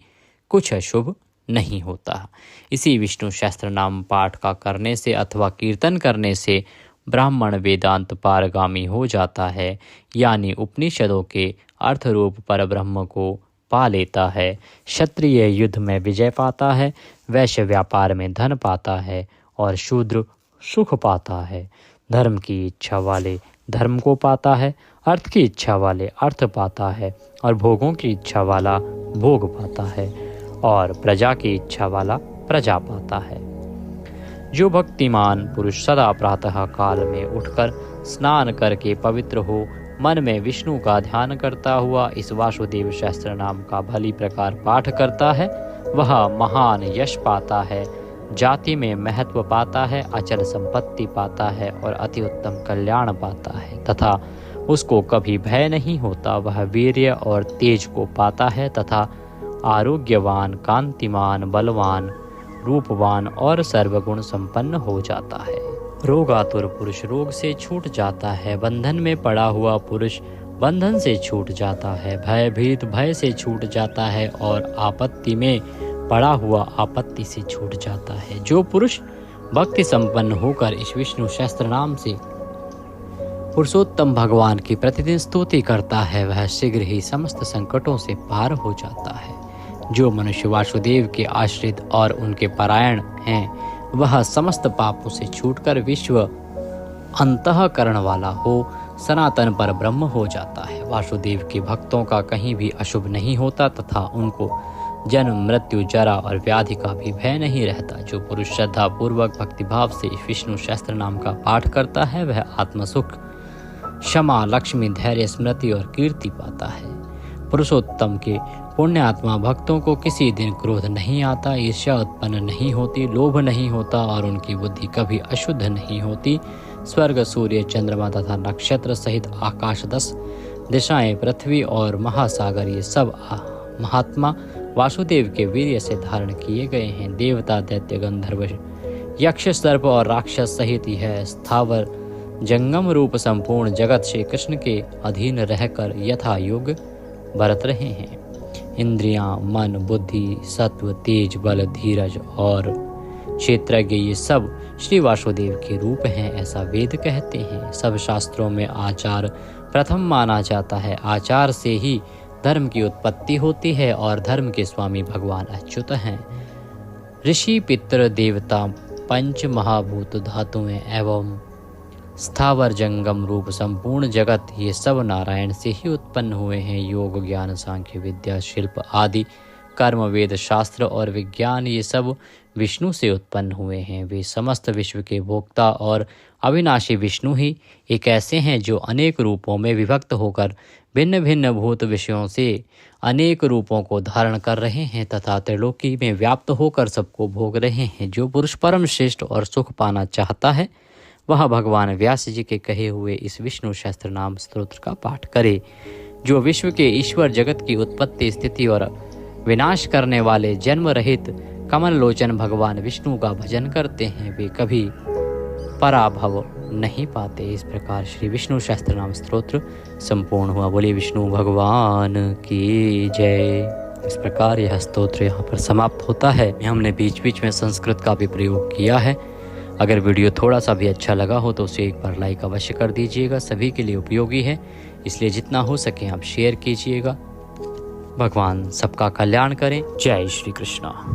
कुछ अशुभ नहीं होता। इसी विष्णु सहस्त्र नाम पाठ का करने से अथवा कीर्तन करने से ब्राह्मण वेदांत पारगामी हो जाता है, यानी उपनिषदों के अर्थ रूप पर ब्रह्म को पा लेता है। क्षत्रिय युद्ध में विजय पाता है, वैश्य व्यापार में धन पाता है और शूद्र सुख पाता है। धर्म की इच्छा वाले धर्म को पाता है, अर्थ की इच्छा वाले अर्थ पाता है और भोगों की इच्छा वाला भोग पाता है और प्रजा की इच्छा वाला प्रजा पाता है। जो भक्तिमान पुरुष सदा प्रातः काल में उठकर स्नान करके पवित्र हो, मन में विष्णु का ध्यान करता हुआ इस वासुदेव सहस्त्र नाम का भली प्रकार पाठ करता है, वह महान यश पाता है, जाति में महत्व पाता है, अचल संपत्ति पाता है और अति उत्तम कल्याण पाता है तथा उसको कभी भय नहीं होता। वह वीर्य और तेज को पाता है तथा आरोग्यवान, कांतिमान, बलवान, रूपवान और सर्वगुण संपन्न हो जाता है। रोगातुर पुरुष रोग से छूट जाता है, बंधन में पड़ा हुआ पुरुष बंधन से छूट जाता है, भयभीत भय से छूट जाता है और आपत्ति में पड़ा हुआ आपत्ति से छूट जाता है। जो पुरुष भक्ति संपन्न होकर इस विष्णु सहस्त्र नाम से पुरुषोत्तम भगवान की प्रतिदिन स्तुति करता है, वह शीघ्र ही समस्त संकटों से पार हो जाता है। जो मनुष्य वासुदेव के आश्रित और उनके परायण हैं, वह समस्त पापों से छूटकर विश्व अंतःकरण वाला हो, सनातन पर ब्रह्म हो जाता है। वासुदेव के भक्तों का कहीं भी अशुभ नहीं होता तथा उनको जन्म, मृत्यु, जरा और व्याधि का भी भय नहीं रहता। जो पुरुष श्रद्धा पूर्वक भक्तिभाव से विष्णु सहस्त्र नाम का पाठ करता है, वह आत्मसुख, क्षमा, लक्ष्मी, धैर्य, स्मृति और कीर्ति पाता है। पुरुषोत्तम के पुण्य आत्मा भक्तों को किसी दिन क्रोध नहीं आता, ईर्ष्या उत्पन्न नहीं होती, लोभ नहीं होता और उनकी बुद्धि कभी अशुद्ध नहीं होती। स्वर्ग, सूर्य, चंद्रमा तथा नक्षत्र सहित आकाश, 10 दिशाएं, पृथ्वी और महासागर, ये सब महात्मा वासुदेव के वीर्य से धारण किए गए हैं। देवता, दैत्य, गंधर्व, यक्ष, सर्प और राक्षस सहित यह स्थावर जंगम रूप संपूर्ण जगत श्री कृष्ण के अधीन रहकर यथा योग बरत रहे हैं। इंद्रियां, मन, बुद्धि, सत्व, तेज, बल, धीरज और क्षेत्रज्ञ, ये सब श्री वासुदेव के रूप हैं, ऐसा वेद कहते हैं। सब शास्त्रों में आचार प्रथम माना जाता है। आचार से ही धर्म की उत्पत्ति होती है और धर्म के स्वामी भगवान अच्युत हैं। ऋषि, पितृ, देवता, पंच महाभूत धातुएं एवं स्थावर जंगम रूप संपूर्ण जगत, ये सब नारायण से ही उत्पन्न हुए हैं। योग, ज्ञान, सांख्य, विद्या, शिल्प आदि कर्म, वेद, शास्त्र और विज्ञान, ये सब विष्णु से उत्पन्न हुए हैं। वे समस्त विश्व के भोक्ता और अविनाशी विष्णु ही एक ऐसे हैं जो अनेक रूपों में विभक्त होकर भिन्न भिन्न भूत विषयों से अनेक रूपों को धारण कर रहे हैं तथा त्रिलोकी में व्याप्त होकर सबको भोग रहे हैं। जो पुरुष परम श्रेष्ठ और सुख पाना चाहता है, वह भगवान व्यास जी के कहे हुए इस विष्णु सहस्त्र नाम स्तोत्र का पाठ करे। जो विश्व के ईश्वर, जगत की उत्पत्ति, स्थिति और विनाश करने वाले, जन्म रहित, कमल लोचन भगवान विष्णु का भजन करते हैं वे कभी पराभव नहीं पाते। इस प्रकार श्री विष्णु सहस्त्रनाम स्तोत्र संपूर्ण हुआ। बोलिए विष्णु भगवान की जय। इस प्रकार यह स्तोत्र यहाँ पर समाप्त होता है। हमने बीच बीच में संस्कृत का भी प्रयोग किया है। अगर वीडियो थोड़ा सा भी अच्छा लगा हो तो उसे एक बार लाइक अवश्य कर दीजिएगा। सभी के लिए उपयोगी है, इसलिए जितना हो सके आप शेयर कीजिएगा। भगवान सबका कल्याण करें। जय श्री कृष्णा।